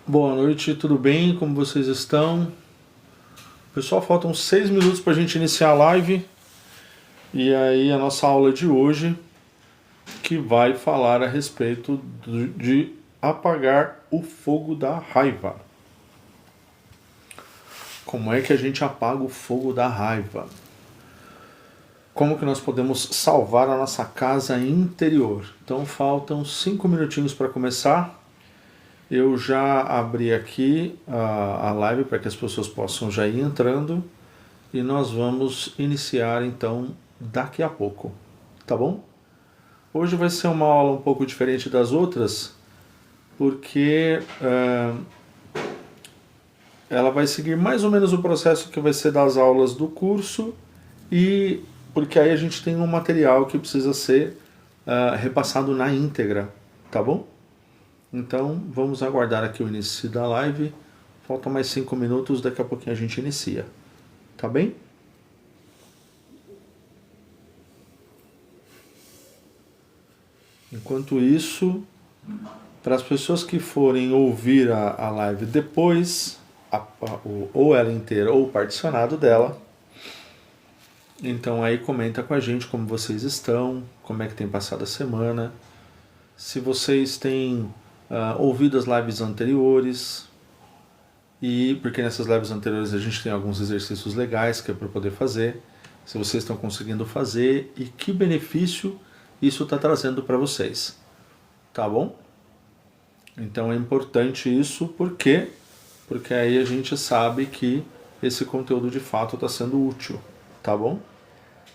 Boa noite, tudo bem? Como vocês estão? Pessoal, faltam 6 minutos para a gente iniciar a live e aí a nossa aula de hoje que vai falar a respeito de apagar o fogo da raiva. Como é que a gente apaga o fogo da raiva? Como que nós podemos salvar a nossa casa interior? Então faltam 5 minutinhos para começar. Eu já abri aqui a live para que as pessoas possam já ir entrando e nós vamos iniciar então daqui a pouco, tá bom? Hoje vai ser uma aula um pouco diferente das outras, porque ela vai seguir mais ou menos o processo que vai ser das aulas do curso e porque aí a gente tem um material que precisa ser repassado na íntegra, tá bom? Então vamos aguardar aqui o início da live. Faltam mais 5 minutos, daqui a pouquinho a gente inicia. Tá bem? Enquanto isso, para as pessoas que forem ouvir a live depois, ou ela inteira ou o particionado dela, então aí comenta com a gente como vocês estão, como é que tem passado a semana, se vocês têm ouvido as lives anteriores, e porque nessas lives anteriores a gente tem alguns exercícios legais que é para poder fazer, se vocês estão conseguindo fazer e que benefício isso está trazendo para vocês, tá bom? Então é importante isso porque aí a gente sabe que esse conteúdo de fato está sendo útil, tá bom?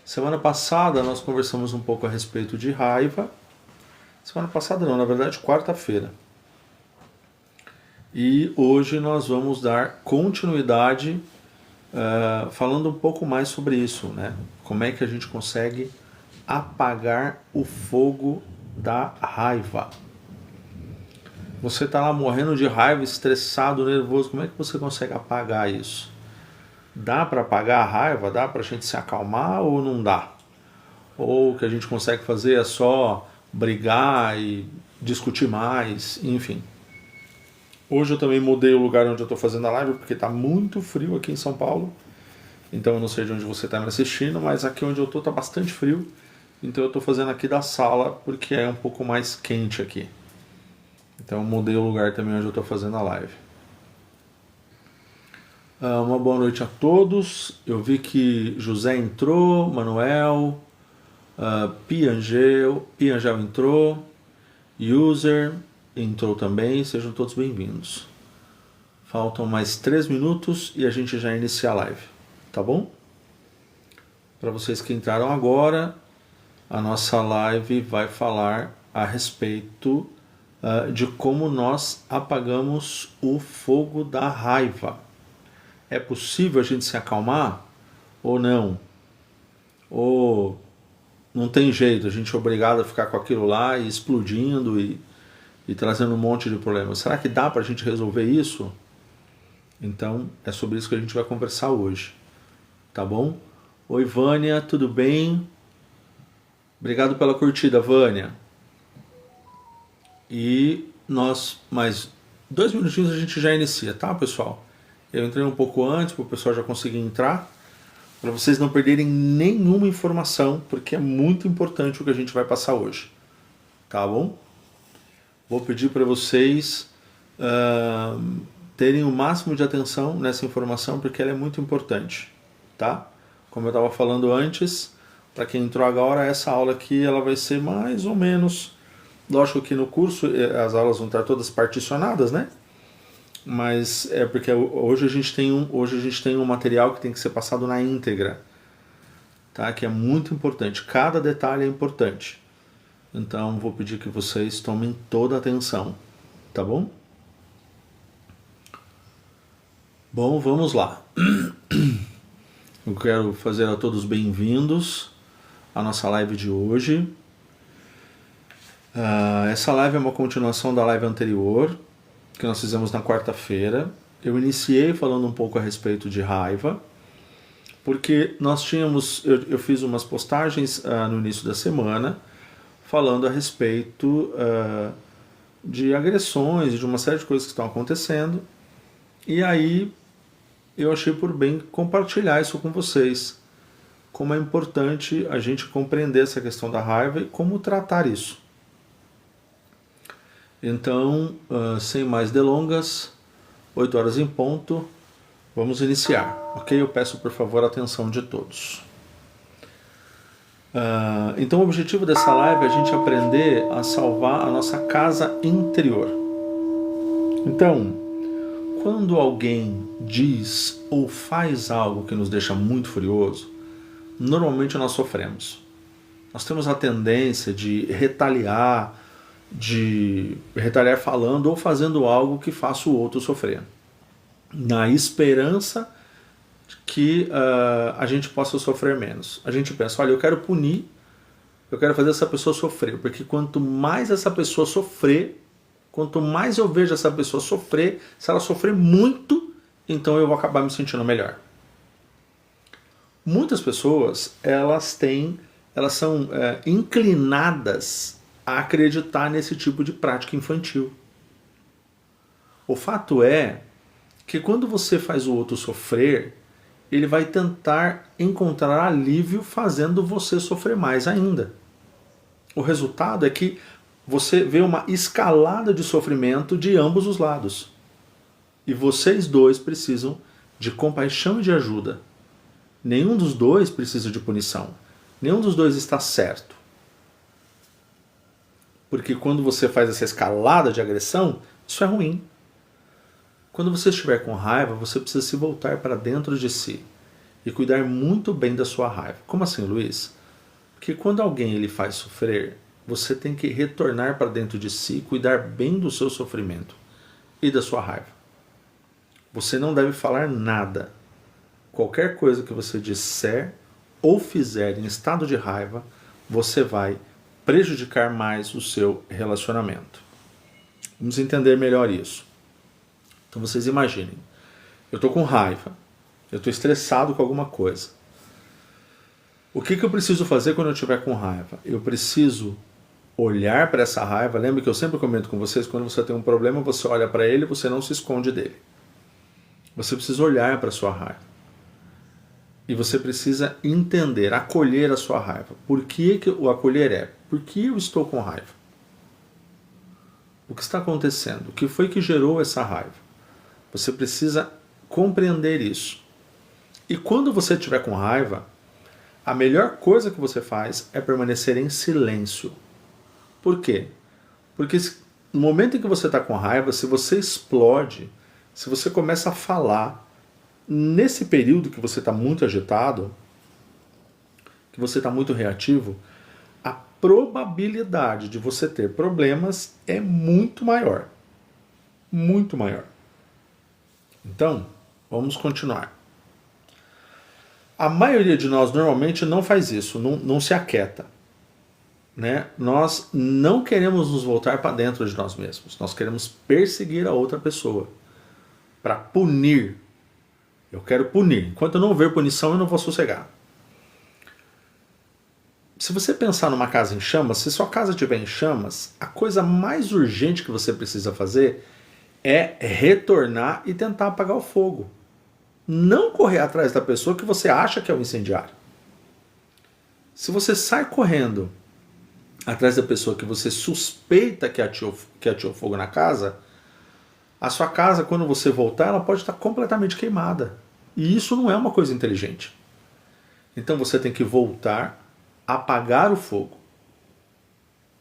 Semana passada nós conversamos um pouco a respeito de raiva. Semana passada não, na verdade quarta-feira. E hoje nós vamos dar continuidade falando um pouco mais sobre isso, né? Como é que a gente consegue apagar o fogo da raiva. Você está lá morrendo de raiva, estressado, nervoso, como é que você consegue apagar isso? Dá para apagar a raiva? Dá para a gente se acalmar ou não dá? Ou o que a gente consegue fazer é só brigar e discutir mais, enfim. Hoje eu também mudei o lugar onde eu estou fazendo a live, porque está muito frio aqui em São Paulo. Então eu não sei de onde você está me assistindo, mas aqui onde eu estou está bastante frio. Então eu estou fazendo aqui da sala, porque é um pouco mais quente aqui. Então eu mudei o lugar também onde eu estou fazendo a live. Uma boa noite a todos. Eu vi que José entrou, Manuel, Piangel entrou, User entrou também, sejam todos bem-vindos. Faltam mais 3 minutos e a gente já inicia a live, tá bom? Para vocês que entraram agora, a nossa live vai falar a respeito de como nós apagamos o fogo da raiva. É possível a gente se acalmar ou não? Ou não tem jeito, a gente é obrigado a ficar com aquilo lá e explodindo e trazendo um monte de problemas. Será que dá para a gente resolver isso? Então é sobre isso que a gente vai conversar hoje, tá bom? Oi Vânia, tudo bem? Obrigado pela curtida, Vânia. E nós, mais 2 minutinhos a gente já inicia, tá pessoal? Eu entrei um pouco antes para o pessoal já conseguir entrar, para vocês não perderem nenhuma informação, porque é muito importante o que a gente vai passar hoje, tá bom? Vou pedir para vocês terem o máximo de atenção nessa informação, porque ela é muito importante, tá? Como eu estava falando antes, para quem entrou agora, essa aula aqui ela vai ser mais ou menos, lógico que no curso as aulas vão estar todas particionadas, né? Mas é porque hoje a gente tem um material que tem que ser passado na íntegra, tá? Que é muito importante, cada detalhe é importante. Então vou pedir que vocês tomem toda a atenção, tá bom? Bom, vamos lá. Eu quero fazer a todos bem-vindos à nossa live de hoje. Essa live é uma continuação da live anterior, que nós fizemos na quarta-feira. Eu iniciei falando um pouco a respeito de raiva, porque nós tínhamos, eu fiz umas postagens no início da semana, falando a respeito de agressões e de uma série de coisas que estão acontecendo. E aí eu achei por bem compartilhar isso com vocês. Como é importante a gente compreender essa questão da raiva e como tratar isso. Então, sem mais delongas, 8 horas em ponto, vamos iniciar, ok? Eu peço por favor a atenção de todos. Então o objetivo dessa live é a gente aprender a salvar a nossa casa interior. Então, quando alguém diz ou faz algo que nos deixa muito furioso, normalmente nós sofremos. Nós temos a tendência de retaliar falando ou fazendo algo que faça o outro sofrer, na esperança que a gente possa sofrer menos. A gente pensa, olha, eu quero punir, eu quero fazer essa pessoa sofrer, porque quanto mais essa pessoa sofrer, quanto mais eu vejo essa pessoa sofrer, se ela sofrer muito, então eu vou acabar me sentindo melhor. Muitas pessoas, elas são inclinadas a acreditar nesse tipo de prática infantil. O fato é que quando você faz o outro sofrer, ele vai tentar encontrar alívio fazendo você sofrer mais ainda. O resultado é que você vê uma escalada de sofrimento de ambos os lados. E vocês dois precisam de compaixão e de ajuda. Nenhum dos dois precisa de punição. Nenhum dos dois está certo. Porque quando você faz essa escalada de agressão, isso é ruim. Quando você estiver com raiva, você precisa se voltar para dentro de si e cuidar muito bem da sua raiva. Como assim, Luiz? Porque quando alguém lhe faz sofrer, você tem que retornar para dentro de si e cuidar bem do seu sofrimento e da sua raiva. Você não deve falar nada. Qualquer coisa que você disser ou fizer em estado de raiva, você vai prejudicar mais o seu relacionamento. Vamos entender melhor isso. Então vocês imaginem, eu estou com raiva, eu estou estressado com alguma coisa. O que eu preciso fazer quando eu estiver com raiva? Eu preciso olhar para essa raiva. Lembra que eu sempre comento com vocês, quando você tem um problema, você olha para ele e você não se esconde dele. Você precisa olhar para a sua raiva. E você precisa entender, acolher a sua raiva. Por que o acolher é? Por que eu estou com raiva? O que está acontecendo? O que foi que gerou essa raiva? Você precisa compreender isso. E quando você estiver com raiva, a melhor coisa que você faz é permanecer em silêncio. Por quê? Porque no momento em que você está com raiva, se você explode, se você começa a falar, nesse período que você está muito agitado, que você está muito reativo, a probabilidade de você ter problemas é muito maior. Muito maior. Então, vamos continuar. A maioria de nós normalmente não faz isso, não se aquieta. Né? Nós não queremos nos voltar para dentro de nós mesmos. Nós queremos perseguir a outra pessoa para punir. Eu quero punir. Enquanto eu não ver punição, eu não vou sossegar. Se você pensar numa casa em chamas, se sua casa estiver em chamas, a coisa mais urgente que você precisa fazer é retornar e tentar apagar o fogo. Não correr atrás da pessoa que você acha que é o incendiário. Se você sai correndo atrás da pessoa que você suspeita que ateou fogo na casa, a sua casa, quando você voltar, ela pode estar completamente queimada. E isso não é uma coisa inteligente. Então você tem que voltar, apagar o fogo.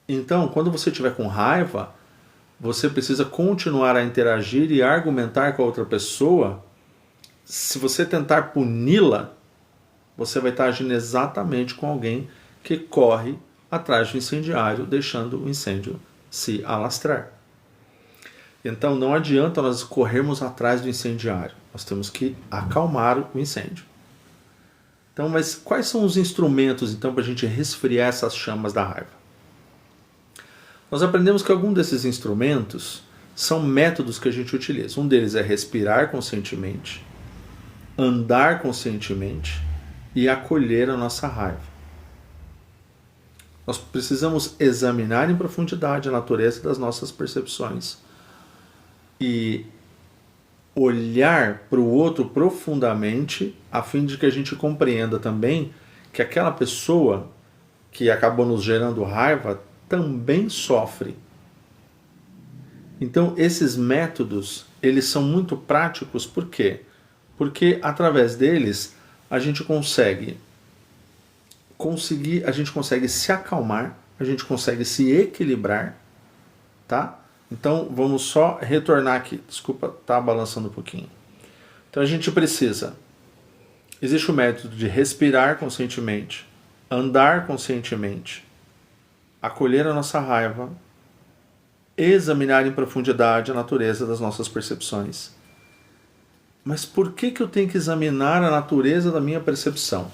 Então, quando você estiver com raiva, você precisa continuar a interagir e argumentar com a outra pessoa. Se você tentar puni-la, você vai estar agindo exatamente com alguém que corre atrás do incendiário, deixando o incêndio se alastrar. Então não adianta nós corrermos atrás do incendiário. Nós temos que acalmar o incêndio. Então, mas quais são os instrumentos então para a gente resfriar essas chamas da raiva? Nós aprendemos que algum desses instrumentos são métodos que a gente utiliza. Um deles é respirar conscientemente, andar conscientemente e acolher a nossa raiva. Nós precisamos examinar em profundidade a natureza das nossas percepções e olhar para o outro profundamente, a fim de que a gente compreenda também que aquela pessoa que acabou nos gerando raiva também sofre. Então, esses métodos, eles são muito práticos, por quê? Porque através deles a gente consegue se acalmar, a gente consegue se equilibrar, tá? Então, vamos só retornar aqui. Desculpa, tá balançando um pouquinho. Então, a gente precisa... Existe o método de respirar conscientemente, andar conscientemente, acolher a nossa raiva, examinar em profundidade a natureza das nossas percepções. Mas por que eu tenho que examinar a natureza da minha percepção?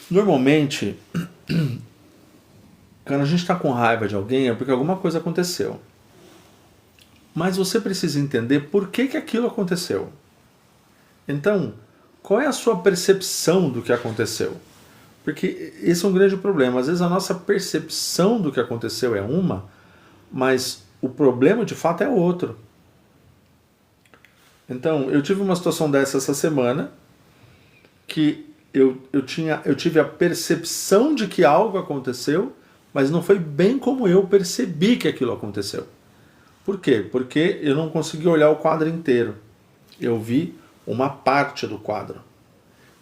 Normalmente, quando a gente está com raiva de alguém é porque alguma coisa aconteceu. Mas você precisa entender por que aquilo aconteceu. Então, qual é a sua percepção do que aconteceu? Porque esse é um grande problema. Às vezes a nossa percepção do que aconteceu é uma, mas o problema de fato é outro. Então, eu tive uma situação dessa essa semana, que eu tive a percepção de que algo aconteceu, mas não foi bem como eu percebi que aquilo aconteceu. Por quê? Porque eu não consegui olhar o quadro inteiro. Eu vi uma parte do quadro.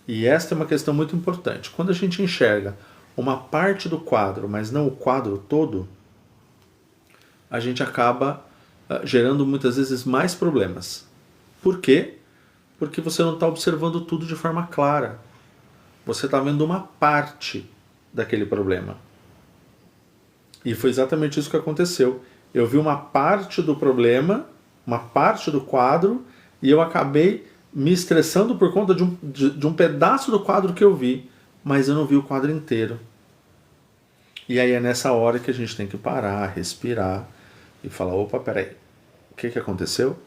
E esta é uma questão muito importante. Quando a gente enxerga uma parte do quadro, mas não o quadro todo, a gente acaba gerando muitas vezes mais problemas. Por quê? Porque você não está observando tudo de forma clara. Você está vendo uma parte daquele problema. E foi exatamente isso que aconteceu. Eu vi uma parte do problema, uma parte do quadro, e eu acabei me estressando por conta de um pedaço do quadro que eu vi, mas eu não vi o quadro inteiro. E aí é nessa hora que a gente tem que parar, respirar e falar, opa, peraí, o que aconteceu?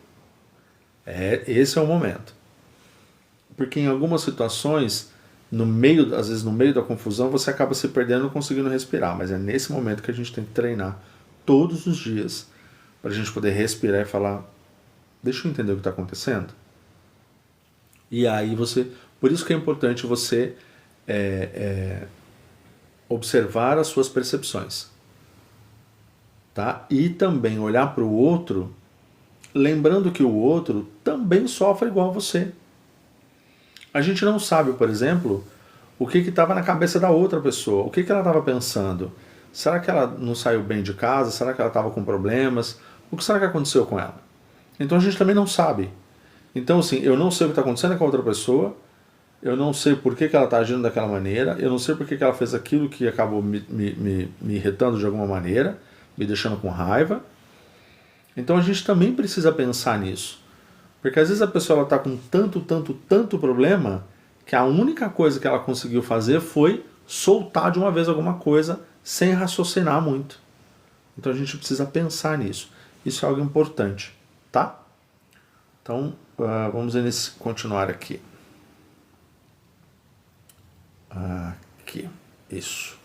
Esse é o momento. Porque em algumas situações, às vezes no meio da confusão, você acaba se perdendo e não conseguindo respirar, mas é nesse momento que a gente tem que treinar todos os dias para a gente poder respirar e falar, deixa eu entender o que está acontecendo. E aí por isso que é importante você observar as suas percepções, tá? E também olhar para o outro, lembrando que o outro também sofre igual a você. A gente não sabe, por exemplo, o que estava na cabeça da outra pessoa, o que ela estava pensando. Será que ela não saiu bem de casa? Será que ela estava com problemas? O que será que aconteceu com ela? Então a gente também não sabe. Então, assim, eu não sei o que está acontecendo com a outra pessoa, eu não sei por que ela está agindo daquela maneira, eu não sei por que ela fez aquilo que acabou me irritando de alguma maneira, me deixando com raiva. Então a gente também precisa pensar nisso. Porque às vezes a pessoa está com tanto problema, que a única coisa que ela conseguiu fazer foi soltar de uma vez alguma coisa, sem raciocinar muito. Então a gente precisa pensar nisso. Isso é algo importante, tá? Então, vamos continuar aqui. Aqui, isso.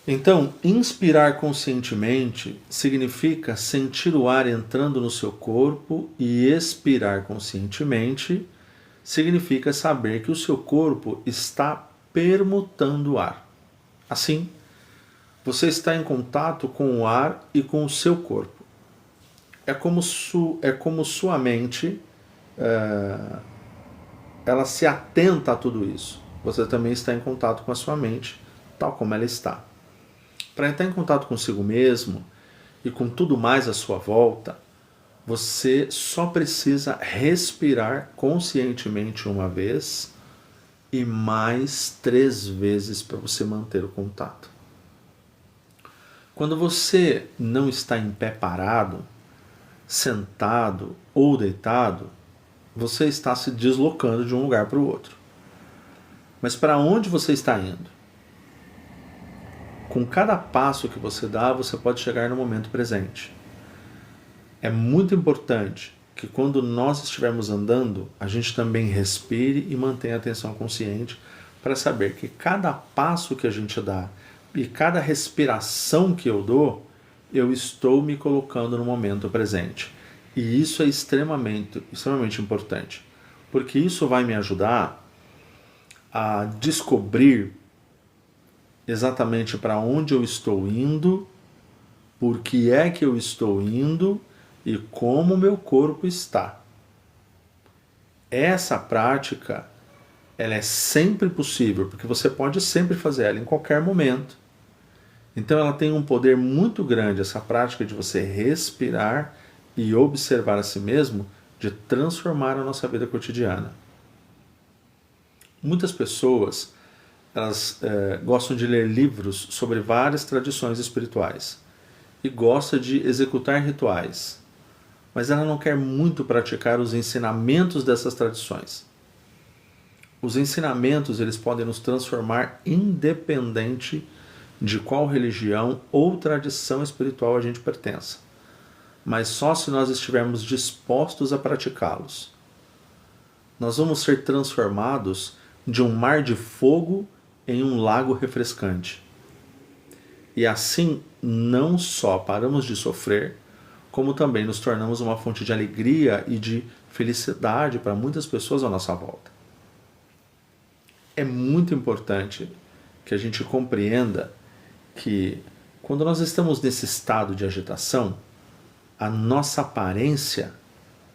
Então, inspirar conscientemente significa sentir o ar entrando no seu corpo, e expirar conscientemente significa saber que o seu corpo está permutando o ar. Assim, você está em contato com o ar e com o seu corpo. É como sua mente ela se atenta a tudo isso. Você também está em contato com a sua mente, tal como ela está. Para entrar em contato consigo mesmo e com tudo mais à sua volta, você só precisa respirar conscientemente uma vez e mais 3 vezes para você manter o contato. Quando você não está em pé parado, sentado ou deitado, você está se deslocando de um lugar para o outro. Mas para onde você está indo? Com cada passo que você dá, você pode chegar no momento presente. É muito importante que quando nós estivermos andando, a gente também respire e mantenha a atenção consciente para saber que cada passo que a gente dá e cada respiração que eu dou, eu estou me colocando no momento presente. E isso é extremamente importante, porque isso vai me ajudar a descobrir exatamente para onde eu estou indo, por que é que eu estou indo e como o meu corpo está. Essa prática, ela é sempre possível, porque você pode sempre fazer ela em qualquer momento. Então ela tem um poder muito grande, essa prática de você respirar e observar a si mesmo, de transformar a nossa vida cotidiana. Muitas pessoas, elas gostam de ler livros sobre várias tradições espirituais e gostam de executar rituais, mas ela não quer muito praticar os ensinamentos dessas tradições. Os ensinamentos, eles podem nos transformar independente de qual religião ou tradição espiritual a gente pertença, mas só se nós estivermos dispostos a praticá-los. Nós vamos ser transformados de um mar de fogo em um lago refrescante. E assim, não só paramos de sofrer, como também nos tornamos uma fonte de alegria e de felicidade para muitas pessoas à nossa volta. É muito importante que a gente compreenda que quando nós estamos nesse estado de agitação, a nossa aparência,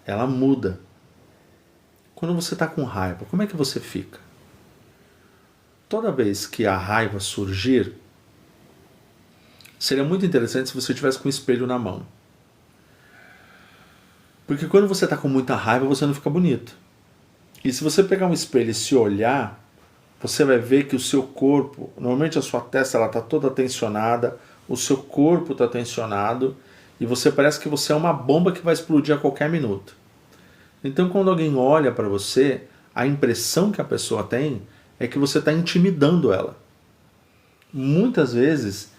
ela muda. Quando você está com raiva, como é que você fica? Toda vez que a raiva surgir, seria muito interessante se você tivesse com o espelho na mão. Porque quando você está com muita raiva, você não fica bonito. E se você pegar um espelho e se olhar, você vai ver que o seu corpo, normalmente a sua testa está toda tensionada, o seu corpo está tensionado, e você parece que você é uma bomba que vai explodir a qualquer minuto. Então quando alguém olha para você, a impressão que a pessoa tem é que você está intimidando ela. Muitas vezes,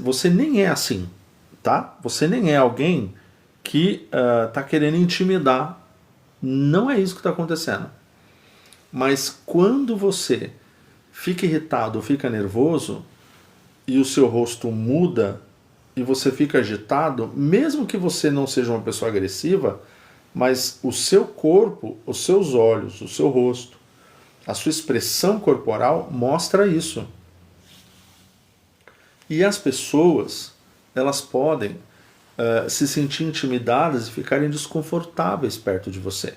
você nem é assim, tá? Você nem é alguém que está querendo intimidar. Não é isso que está acontecendo. Mas quando você fica irritado ou fica nervoso e o seu rosto muda e você fica agitado, mesmo que você não seja uma pessoa agressiva, mas o seu corpo, os seus olhos, o seu rosto, a sua expressão corporal mostra isso. E as pessoas, elas podem se sentir intimidadas e ficarem desconfortáveis perto de você.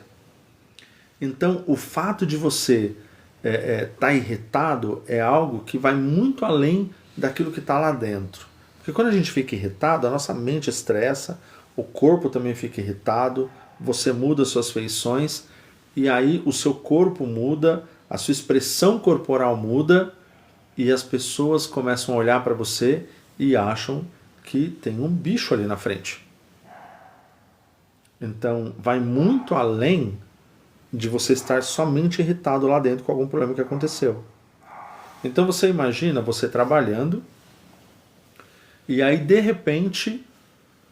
Então, o fato de você estar irritado é algo que vai muito além daquilo que está lá dentro. Porque quando a gente fica irritado, a nossa mente estressa, o corpo também fica irritado, você muda suas feições, e aí o seu corpo muda, a sua expressão corporal muda, e as pessoas começam a olhar para você e acham que tem um bicho ali na frente. Então, vai muito além de você estar somente irritado lá dentro com algum problema que aconteceu. Então você imagina você trabalhando e aí de repente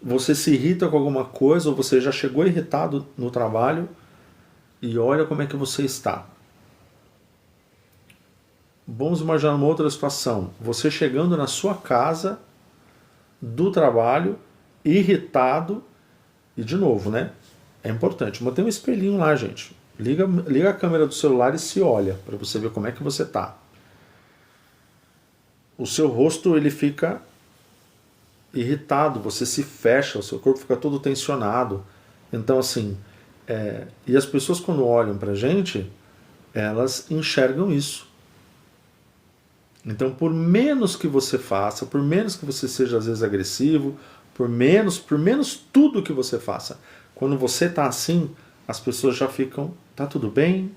você se irrita com alguma coisa ou você já chegou irritado no trabalho e olha como é que você está. Vamos imaginar uma outra situação. Você chegando na sua casa do trabalho, irritado, e de novo, né? É importante, manter um espelhinho lá, gente. Liga a câmera do celular e se olha, para você ver como é que você tá. O seu rosto, ele fica irritado, você se fecha, o seu corpo fica todo tensionado. Então, assim, e as pessoas quando olham pra gente, elas enxergam isso. Então, por menos que você faça, por menos que você seja às vezes agressivo, por menos tudo que você faça, quando você tá assim, as pessoas já ficam, tá tudo bem?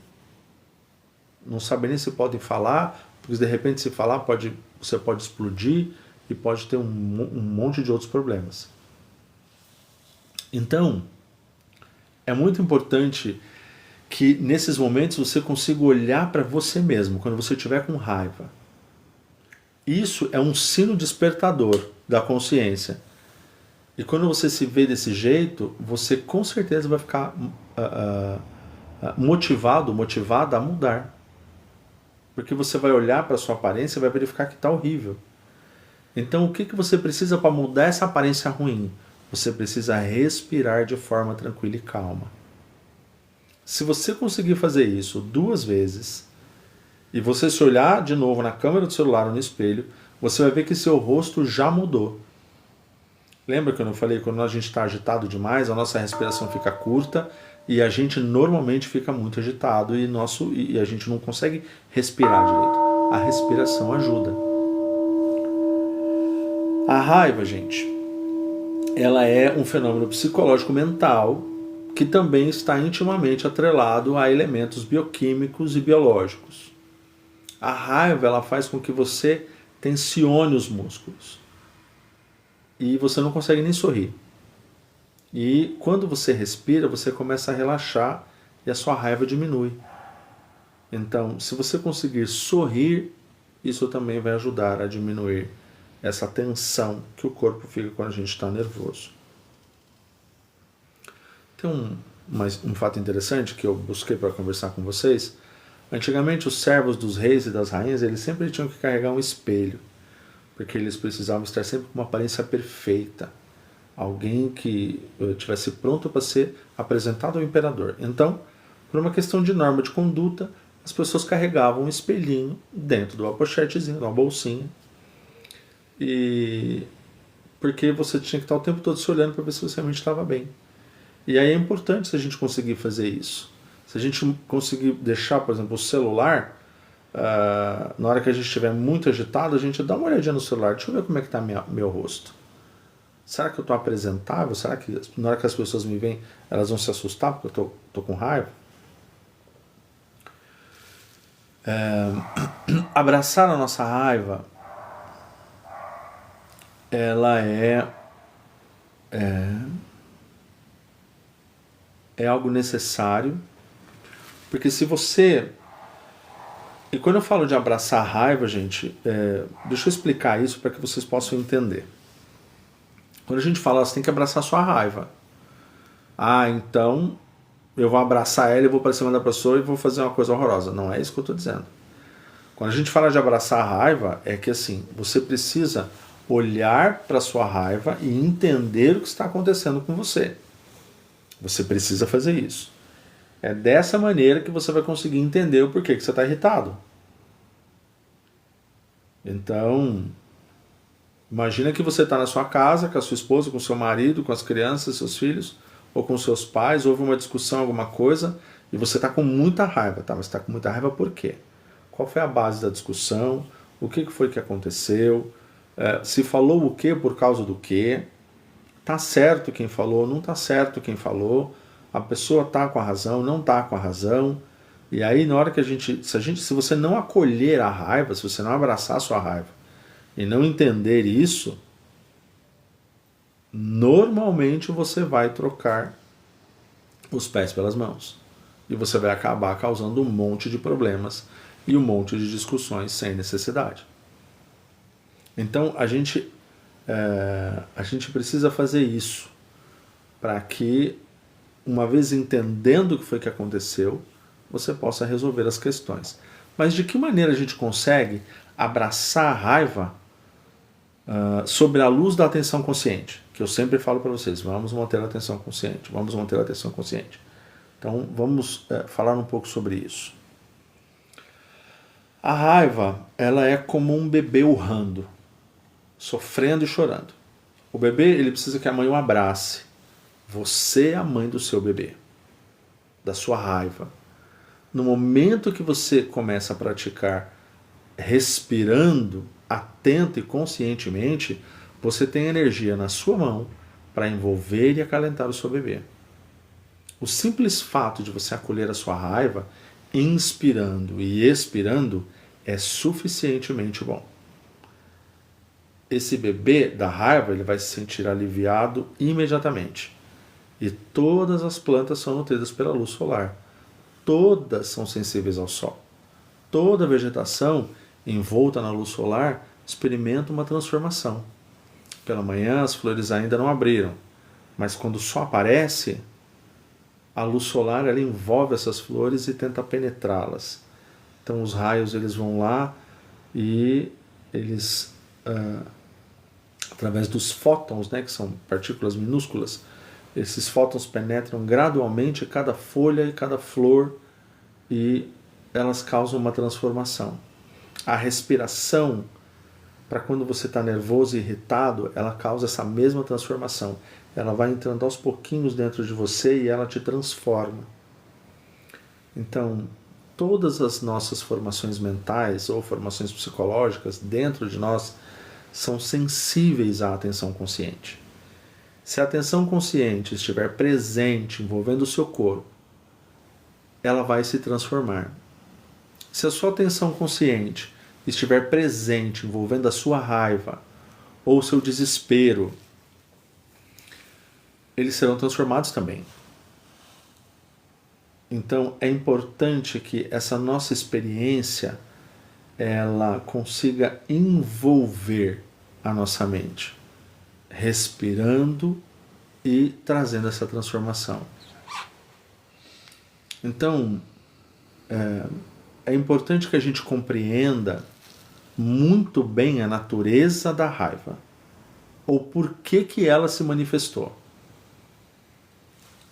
Não sabem nem se podem falar, porque de repente se falar você pode explodir e pode ter um monte de outros problemas. Então, é muito importante que nesses momentos você consiga olhar para você mesmo, quando você estiver com raiva. Isso é um sino despertador da consciência. E quando você se vê desse jeito, você com certeza vai ficar motivada a mudar. Porque você vai olhar para a sua aparência e vai verificar que está horrível. Então o que você precisa para mudar essa aparência ruim? Você precisa respirar de forma tranquila e calma. Se você conseguir fazer isso 2 vezes, e você se olhar de novo na câmera do celular ou no espelho, você vai ver que seu rosto já mudou. Lembra que eu falei que quando a gente está agitado demais, a nossa respiração fica curta e a gente normalmente fica muito agitado e a gente não consegue respirar direito. A respiração ajuda. A raiva, gente, ela é um fenômeno psicológico mental que também está intimamente atrelado a elementos bioquímicos e biológicos. A raiva, ela faz com que você tensione os músculos e você não consegue nem sorrir. E quando você respira, você começa a relaxar e a sua raiva diminui. Então, se você conseguir sorrir, isso também vai ajudar a diminuir essa tensão que o corpo fica quando a gente está nervoso. Tem um fato interessante que eu busquei para conversar com vocês. Antigamente, os servos dos reis e das rainhas, eles sempre tinham que carregar um espelho, porque eles precisavam estar sempre com uma aparência perfeita. Alguém que estivesse pronto para ser apresentado ao imperador. Então, por uma questão de norma de conduta, as pessoas carregavam um espelhinho dentro de uma pochetezinha, de uma bolsinha. E porque você tinha que estar o tempo todo se olhando para ver se você realmente estava bem. E aí é importante se a gente conseguir fazer isso. Se a gente conseguir deixar, por exemplo, o celular, na hora que a gente estiver muito agitado, a gente dá uma olhadinha no celular. Deixa eu ver como é que está meu rosto. Será que eu estou apresentável? Será que na hora que as pessoas me veem, elas vão se assustar porque eu estou com raiva? Abraçar a nossa raiva, ela é algo necessário, porque se você... E quando eu falo de abraçar a raiva, gente, deixa eu explicar isso para que vocês possam entender. Quando a gente fala, você tem que abraçar a sua raiva. Então eu vou abraçar ela e vou para cima da pessoa e vou fazer uma coisa horrorosa. Não é isso que eu estou dizendo. Quando a gente fala de abraçar a raiva, é que assim, você precisa olhar para a sua raiva e entender o que está acontecendo com você. Você precisa fazer isso. É dessa maneira que você vai conseguir entender o porquê que você está irritado. Então, imagina que você está na sua casa, com a sua esposa, com o seu marido, com as crianças, seus filhos, ou com seus pais, houve uma discussão, alguma coisa, e você está com muita raiva. Tá? Mas está com muita raiva por quê? Qual foi a base da discussão? O que foi que aconteceu? Se falou o quê por causa do quê? Tá certo quem falou, não tá certo quem falou, a pessoa tá com a razão, não tá com a razão. E aí na hora que se você não acolher a raiva, se você não abraçar a sua raiva e não entender isso, normalmente você vai trocar os pés pelas mãos. E você vai acabar causando um monte de problemas e um monte de discussões sem necessidade. Então a gente precisa fazer isso para que, uma vez entendendo o que foi que aconteceu, você possa resolver as questões. Mas de que maneira a gente consegue abraçar a raiva sob a luz da atenção consciente? Que eu sempre falo para vocês, vamos manter a atenção consciente, vamos manter a atenção consciente. Então vamos falar um pouco sobre isso. A raiva, ela é como um bebê urrando, sofrendo e chorando. O bebê, ele precisa que a mãe o abrace. Você é a mãe do seu bebê, da sua raiva. No momento que você começa a praticar respirando, atento e conscientemente, você tem energia na sua mão para envolver e acalentar o seu bebê. O simples fato de você acolher a sua raiva, inspirando e expirando, é suficientemente bom. Esse bebê da raiva, ele vai se sentir aliviado imediatamente. E todas as plantas são nutridas pela luz solar. Todas são sensíveis ao sol. Toda a vegetação envolta na luz solar experimenta uma transformação. Pela manhã as flores ainda não abriram, mas quando o sol aparece, a luz solar ela envolve essas flores e tenta penetrá-las. Então os raios eles vão lá e eles, através dos fótons, né, que são partículas minúsculas, esses fótons penetram gradualmente cada folha e cada flor e elas causam uma transformação. A respiração, para quando você está nervoso e irritado, ela causa essa mesma transformação. Ela vai entrando aos pouquinhos dentro de você e ela te transforma. Então, todas as nossas formações mentais ou formações psicológicas dentro de nós são sensíveis à atenção consciente. Se a atenção consciente estiver presente, envolvendo o seu corpo, ela vai se transformar. Se a sua atenção consciente estiver presente, envolvendo a sua raiva ou o seu desespero, eles serão transformados também. Então é importante que essa nossa experiência ela consiga envolver a nossa mente, respirando e trazendo essa transformação. Então é importante que a gente compreenda muito bem a natureza da raiva, ou por que ela se manifestou.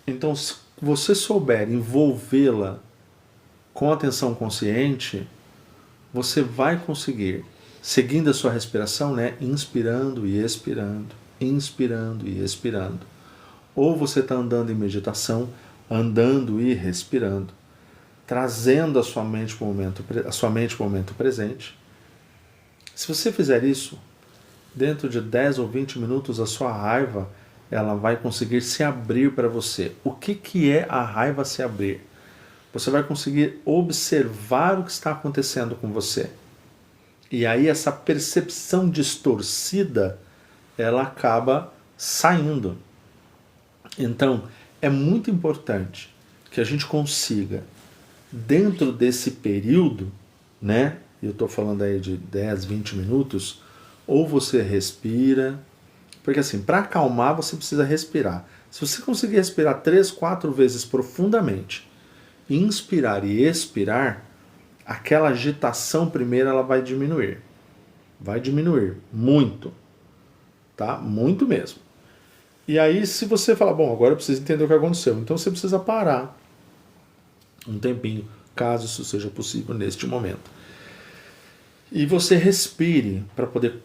Então, se você souber envolvê-la com atenção consciente, você vai conseguir, seguindo a sua respiração, né, inspirando e expirando, inspirando e expirando. Ou você está andando em meditação, andando e respirando, trazendo a sua mente para o momento presente. Se você fizer isso, dentro de 10 ou 20 minutos, a sua raiva ela vai conseguir se abrir para você. O que é a raiva se abrir? Você vai conseguir observar o que está acontecendo com você. E aí essa percepção distorcida, ela acaba saindo. Então, é muito importante que a gente consiga, dentro desse período, né? Eu estou falando aí de 10, 20 minutos, ou você respira, porque assim, para acalmar você precisa respirar. Se você conseguir respirar 3, 4 vezes profundamente, inspirar e expirar, aquela agitação primeiro ela vai diminuir. Vai diminuir muito, tá? Muito mesmo. E aí se você falar, bom, agora eu preciso entender o que aconteceu, então você precisa parar um tempinho, caso isso seja possível neste momento. E você respire para poder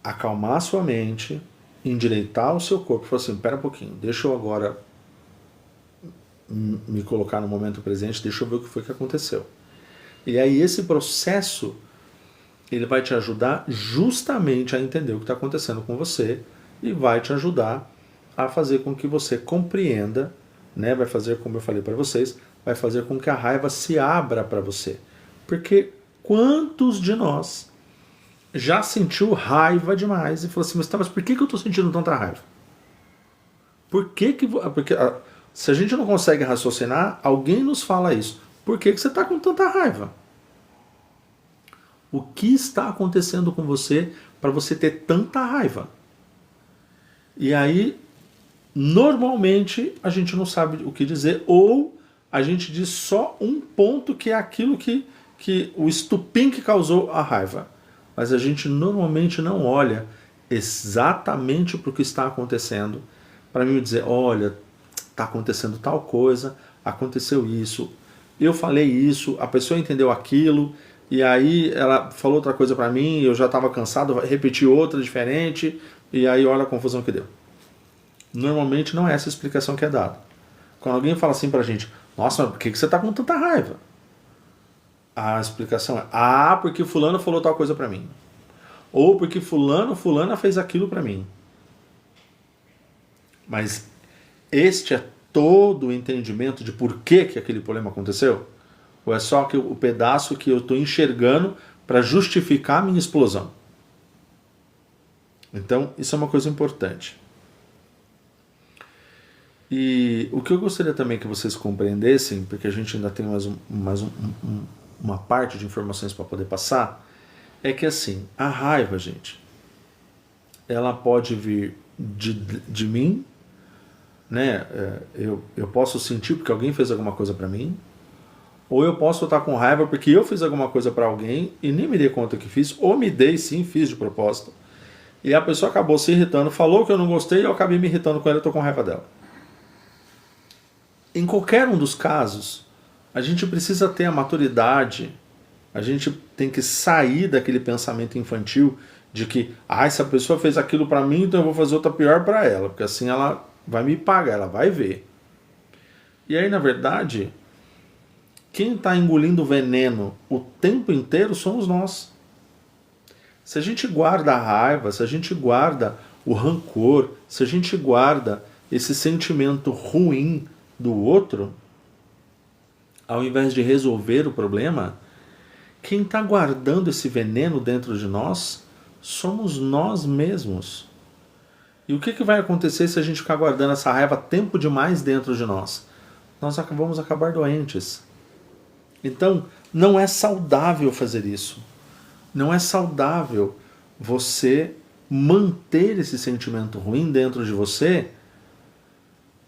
acalmar a sua mente, endireitar o seu corpo. Falar assim, pera um pouquinho, deixa eu agora me colocar no momento presente, deixa eu ver o que foi que aconteceu. E aí esse processo, ele vai te ajudar justamente a entender o que está acontecendo com você e vai te ajudar a fazer com que você compreenda, né? Vai fazer, como eu falei para vocês, vai fazer com que a raiva se abra para você. Porque quantos de nós já sentiu raiva demais e falou assim, mas por que eu estou sentindo tanta raiva? Porque se a gente não consegue raciocinar, alguém nos fala isso. Por que você está com tanta raiva? O que está acontecendo com você para você ter tanta raiva? E aí, normalmente, a gente não sabe o que dizer, ou a gente diz só um ponto que é aquilo que o estupim que causou a raiva. Mas a gente normalmente não olha exatamente para o que está acontecendo, para mim dizer, olha, está acontecendo tal coisa, aconteceu isso, eu falei isso, a pessoa entendeu aquilo, e aí ela falou outra coisa para mim, eu já estava cansado, repeti outra diferente, e aí olha a confusão que deu. Normalmente não é essa a explicação que é dada. Quando alguém fala assim pra gente, nossa, mas por que você está com tanta raiva? A explicação é, porque fulano falou tal coisa pra mim. Ou porque fulana fez aquilo pra mim. Mas este é todo o entendimento de por que aquele problema aconteceu? Ou é só o pedaço que eu estou enxergando para justificar a minha explosão? Então, isso é uma coisa importante. E o que eu gostaria também que vocês compreendessem, porque a gente ainda tem mais uma parte de informações para poder passar, é que assim, a raiva, gente, ela pode vir de mim, né? Eu posso sentir porque alguém fez alguma coisa para mim, Ou eu posso estar com raiva porque eu fiz alguma coisa para alguém e nem me dei conta que fiz, ou me dei sim, fiz de propósito. E a pessoa acabou se irritando, falou que eu não gostei e eu acabei me irritando com ela e estou com raiva dela. Em qualquer um dos casos, a gente precisa ter a maturidade, a gente tem que sair daquele pensamento infantil de que, se a pessoa fez aquilo para mim, então eu vou fazer outra pior para ela, porque assim ela vai me pagar, ela vai ver. E aí, na verdade, quem está engolindo veneno o tempo inteiro somos nós. Se a gente guarda a raiva, se a gente guarda o rancor, se a gente guarda esse sentimento ruim do outro, ao invés de resolver o problema, quem está guardando esse veneno dentro de nós somos nós mesmos. E o que vai acontecer se a gente ficar guardando essa raiva tempo demais dentro de nós? Nós vamos acabar doentes. Então, não é saudável fazer isso. Não é saudável você manter esse sentimento ruim dentro de você,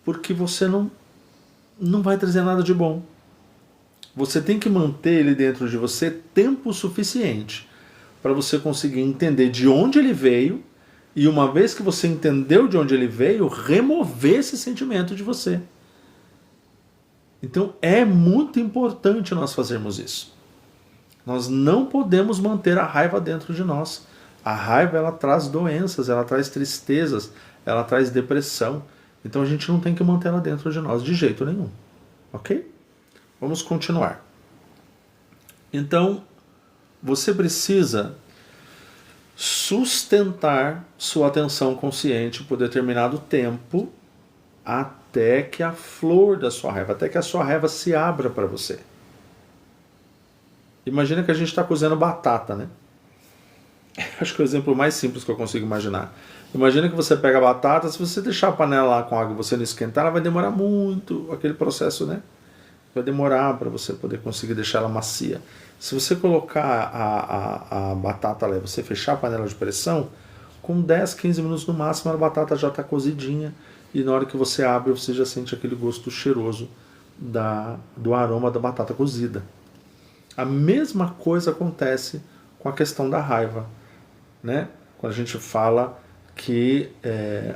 porque você não vai trazer nada de bom. Você tem que manter ele dentro de você tempo suficiente para você conseguir entender de onde ele veio e, uma vez que você entendeu de onde ele veio, remover esse sentimento de você. Então é muito importante nós fazermos isso. Nós não podemos manter a raiva dentro de nós. A raiva, ela traz doenças, ela traz tristezas, ela traz depressão. Então a gente não tem que manter ela dentro de nós de jeito nenhum. Ok? Vamos continuar. Então, você precisa sustentar sua atenção consciente por determinado tempo até que a flor da sua raiva, até que a sua raiva se abra para você. Imagina que a gente está cozendo batata, né? Acho que é o exemplo mais simples que eu consigo imaginar. Imagina que você pega a batata, se você deixar a panela lá com água e você não esquentar, ela vai demorar muito, aquele processo, né? Vai demorar para você poder conseguir deixar ela macia. Se você colocar a batata lá e você fechar a panela de pressão, com 10, 15 minutos no máximo a batata já está cozidinha e na hora que você abre você já sente aquele gosto cheiroso do aroma da batata cozida. A mesma coisa acontece com a questão da raiva, né? Quando a gente fala que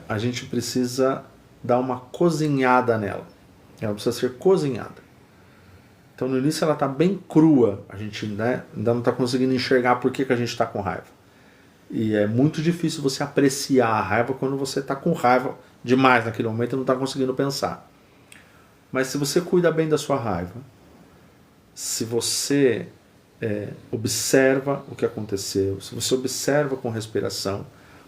a gente precisa dar uma cozinhada nela. Ela precisa ser cozinhada. Então no início ela está bem crua, a gente ainda não está conseguindo enxergar por que a gente está com raiva. E é muito difícil você apreciar a raiva quando você está com raiva demais naquele momento e não está conseguindo pensar. Mas se você cuida bem da sua raiva, se você observa o que aconteceu, se você observa com respiração,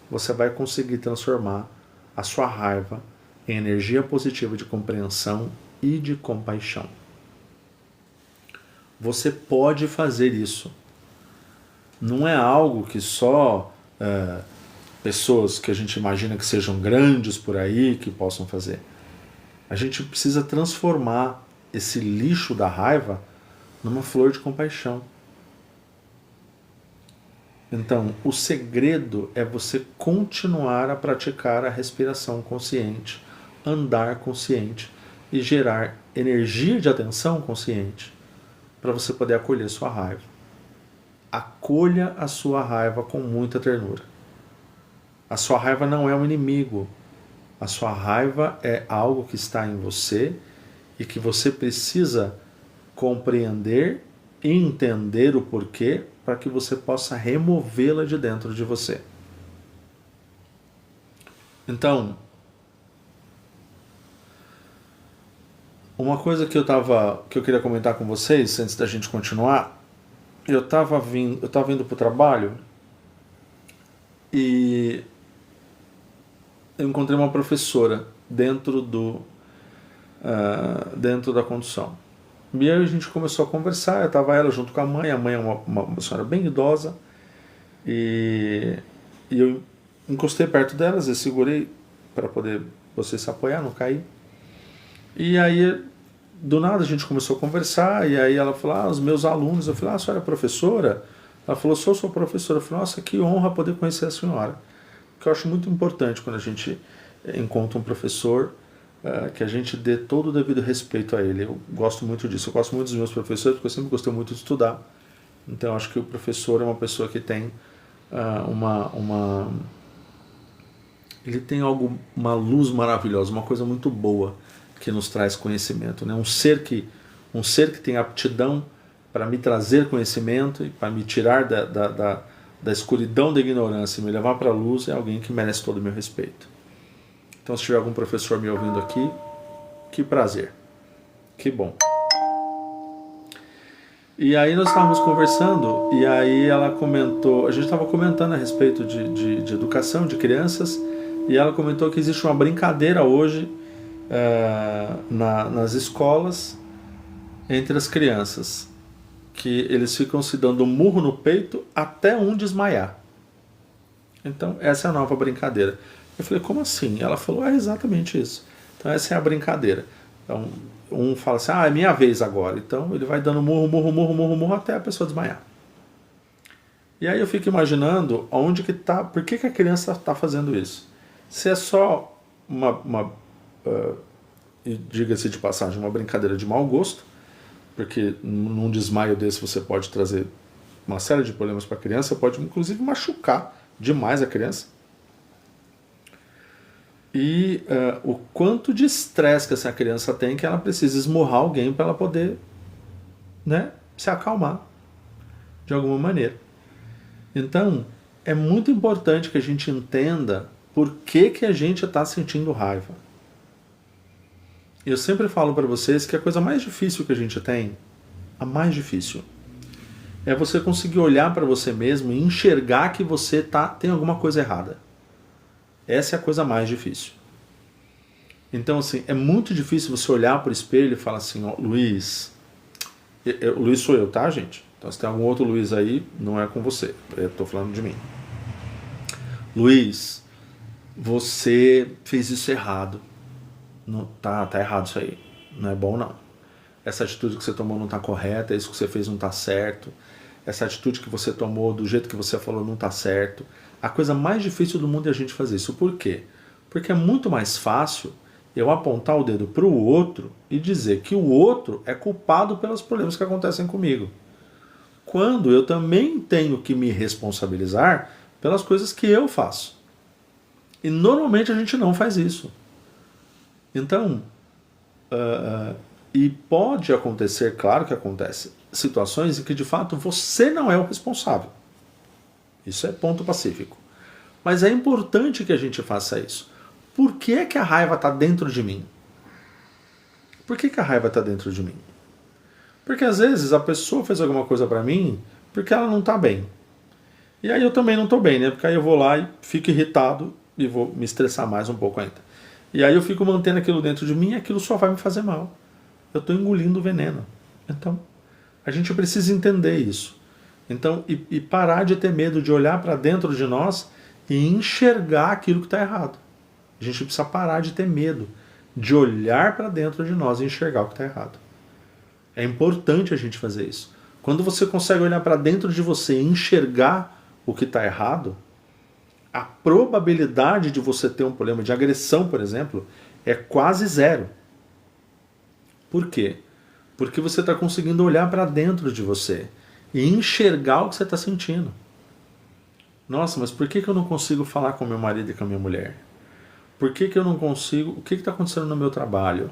você vai conseguir transformar a sua raiva em energia positiva de compreensão e de compaixão. Você pode fazer isso. Não é algo que só pessoas que a gente imagina que sejam grandes por aí que possam fazer. A gente precisa transformar esse lixo da raiva numa flor de compaixão. Então, o segredo é você continuar a praticar a respiração consciente, andar consciente e gerar energia de atenção consciente para você poder acolher sua raiva. Acolha a sua raiva com muita ternura. A sua raiva não é um inimigo. A sua raiva é algo que está em você e que você precisa compreender e entender o porquê para que você possa removê-la de dentro de você. Então, uma coisa que eu queria comentar com vocês antes da gente continuar, eu estava indo para o trabalho e eu encontrei uma professora dentro da condução. E aí a gente começou a conversar, eu estava ela junto com a mãe é uma senhora bem idosa, e eu encostei perto delas, eu segurei para poder você se apoiar, não cair. E aí, do nada, a gente começou a conversar, e aí ela falou, os meus alunos, eu falei, a senhora é professora? Ela falou, sou sua professora. Eu falei, nossa, que honra poder conhecer a senhora. Que eu acho muito importante quando a gente encontra um professor que a gente dê todo o devido respeito a ele. Eu gosto muito disso. Eu gosto muito dos meus professores, porque eu sempre gostei muito de estudar. Então, acho que o professor é uma pessoa que tem ele tem uma luz maravilhosa, uma coisa muito boa que nos traz conhecimento, né? Um ser que tem aptidão para me trazer conhecimento e para me tirar da escuridão da ignorância e me levar para a luz, é alguém que merece todo o meu respeito. Então, se tiver algum professor me ouvindo aqui, que prazer, que bom. E aí nós estávamos conversando, e aí ela comentou, a gente estava comentando a respeito de educação de crianças, e ela comentou que existe uma brincadeira hoje nas escolas entre as crianças, que eles ficam se dando murro no peito até um desmaiar. Então essa é a nova brincadeira. Eu falei, como assim? Ela falou, é exatamente isso. Então essa é a brincadeira. Então um fala assim, é minha vez agora. Então ele vai dando murro até a pessoa desmaiar. E aí eu fico imaginando onde que tá, por que a criança está fazendo isso? Se é só diga-se de passagem, uma brincadeira de mau gosto, porque num desmaio desse você pode trazer uma série de problemas para a criança, pode inclusive machucar demais a criança. E o quanto de estresse que essa criança tem, que ela precisa esmurrar alguém para ela poder, né, se acalmar de alguma maneira. Então, é muito importante que a gente entenda por que a gente está sentindo raiva. Eu sempre falo para vocês que a coisa mais difícil que a gente tem, a mais difícil, é você conseguir olhar para você mesmo e enxergar que você tem alguma coisa errada. Essa é a coisa mais difícil. Então, assim, é muito difícil você olhar para o espelho e falar assim, ó, Luiz... O Luiz sou eu, tá, gente? Então, se tem algum outro Luiz aí, não é com você. Eu tô falando de mim. Luiz, você fez isso errado. Não, tá errado isso aí. Não é bom, não. Essa atitude que você tomou não tá correta, isso que você fez não tá certo. Essa atitude que você tomou, do jeito que você falou, não tá certo. A coisa mais difícil do mundo é a gente fazer isso. Por quê? Porque é muito mais fácil eu apontar o dedo para o outro e dizer que o outro é culpado pelos problemas que acontecem comigo. Quando eu também tenho que me responsabilizar pelas coisas que eu faço. E normalmente a gente não faz isso. Então, e pode acontecer, claro que acontece, situações em que de fato você não é o responsável. Isso é ponto pacífico. Mas é importante que a gente faça isso. Por que a raiva está dentro de mim? Por que a raiva está dentro de mim? Porque às vezes a pessoa fez alguma coisa para mim porque ela não está bem. E aí eu também não estou bem, né? Porque aí eu vou lá e fico irritado e vou me estressar mais um pouco ainda. E aí eu fico mantendo aquilo dentro de mim e aquilo só vai me fazer mal. Eu estou engolindo veneno. Então, a gente precisa entender isso. Então, e parar de ter medo de olhar para dentro de nós e enxergar aquilo que está errado. A gente precisa parar de ter medo de olhar para dentro de nós e enxergar o que está errado. É importante a gente fazer isso. Quando você consegue olhar para dentro de você e enxergar o que está errado, a probabilidade de você ter um problema de agressão, por exemplo, é quase zero. Por quê? Porque você está conseguindo olhar para dentro de você e enxergar o que você está sentindo. Nossa, mas por que eu não consigo falar com meu marido e com a minha mulher? Por que eu não consigo... O que está acontecendo no meu trabalho?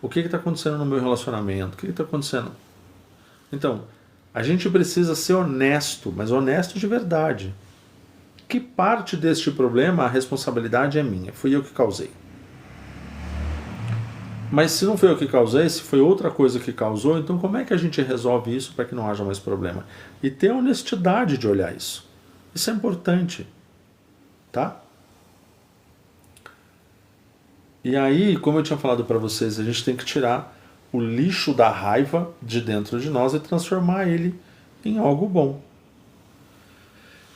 O que está acontecendo no meu relacionamento? O que está acontecendo? Então, a gente precisa ser honesto, mas honesto de verdade. Que parte deste problema, a responsabilidade é minha? Fui eu que causei. Mas se não foi eu que causei, se foi outra coisa que causou, então como é que a gente resolve isso para que não haja mais problema? E ter a honestidade de olhar isso. Isso é importante. Tá? E aí, como eu tinha falado para vocês, a gente tem que tirar o lixo da raiva de dentro de nós e transformar ele em algo bom.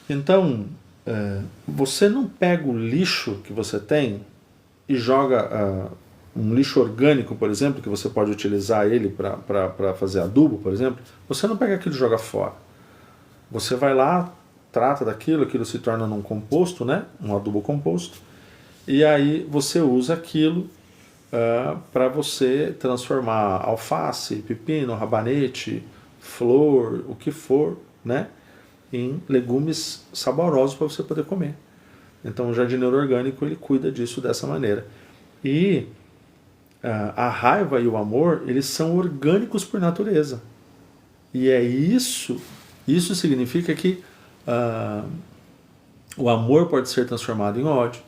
Então, você não pega o lixo que você tem e joga um lixo orgânico, por exemplo, que você pode utilizar ele para fazer adubo, por exemplo. Você não pega aquilo e joga fora. Você vai lá, trata daquilo, aquilo se torna num composto, né? Um adubo composto. E aí você usa aquilo para você transformar alface, pepino, rabanete, flor, o que for, né, em legumes saborosos para você poder comer. Então o jardineiro orgânico ele cuida disso dessa maneira. E a raiva e o amor, eles são orgânicos por natureza. E é isso significa que o amor pode ser transformado em ódio.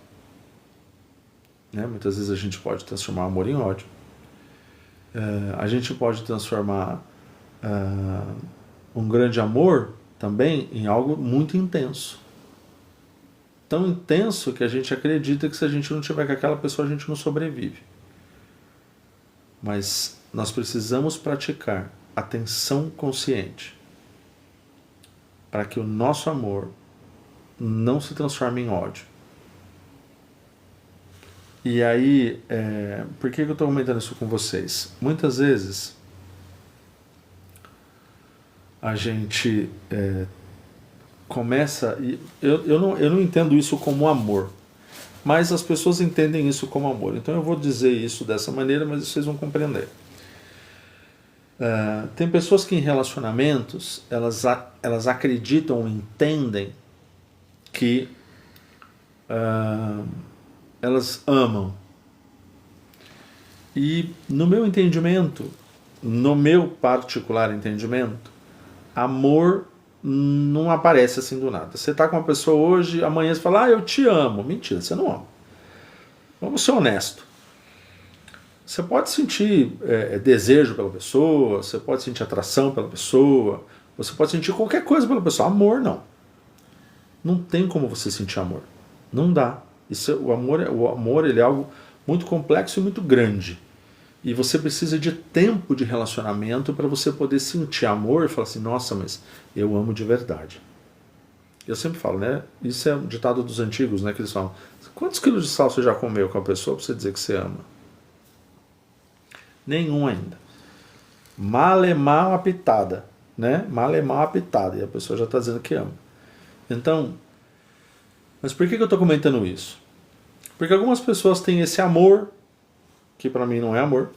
Né? Muitas vezes a gente pode transformar o amor em ódio. A gente pode transformar um grande amor também em algo muito intenso. Tão intenso que a gente acredita que se a gente não tiver com aquela pessoa a gente não sobrevive. Mas nós precisamos praticar atenção consciente para que o nosso amor não se transforme em ódio. E aí, por que eu estou comentando isso com vocês? Muitas vezes a gente começa... Eu não entendo isso como amor, mas as pessoas entendem isso como amor. Então eu vou dizer isso dessa maneira, mas vocês vão compreender. Tem pessoas que em relacionamentos elas acreditam ou entendem que elas amam. E no meu entendimento, no meu particular entendimento, amor não aparece assim do nada. Você está com uma pessoa hoje, amanhã você fala, eu te amo. Mentira, você não ama. Vamos ser honestos. Você pode sentir desejo pela pessoa, você pode sentir atração pela pessoa, você pode sentir qualquer coisa pela pessoa. Amor, não. Não tem como você sentir amor. Não dá. O amor ele é algo muito complexo e muito grande. E você precisa de tempo de relacionamento para você poder sentir amor e falar assim, nossa, mas eu amo de verdade. Eu sempre falo, né? Isso é um ditado dos antigos, né? Que eles falam, quantos quilos de sal você já comeu com a pessoa para você dizer que você ama? Nenhum ainda. Malemar uma pitada, né? Malemar uma pitada. E a pessoa já está dizendo que ama. Então, mas por que eu estou comentando isso? Porque algumas pessoas têm esse amor, que para mim não é amor,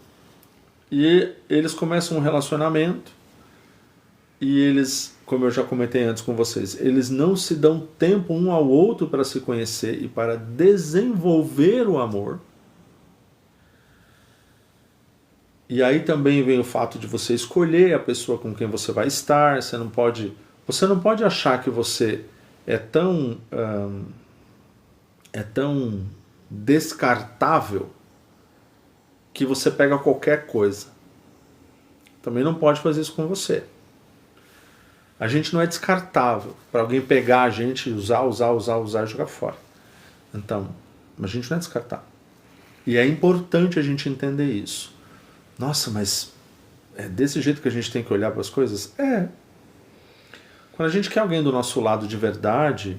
e eles começam um relacionamento, e eles, como eu já comentei antes com vocês, eles não se dão tempo um ao outro para se conhecer e para desenvolver o amor. E aí também vem o fato de você escolher a pessoa com quem você vai estar. Você não pode achar que você é tão descartável que você pega qualquer coisa. Também não pode fazer isso com você. A gente não é descartável para alguém pegar a gente, usar e jogar fora. Então, a gente não é descartável. E é importante a gente entender isso. Nossa, mas é desse jeito que a gente tem que olhar para as coisas? Quando a gente quer alguém do nosso lado de verdade,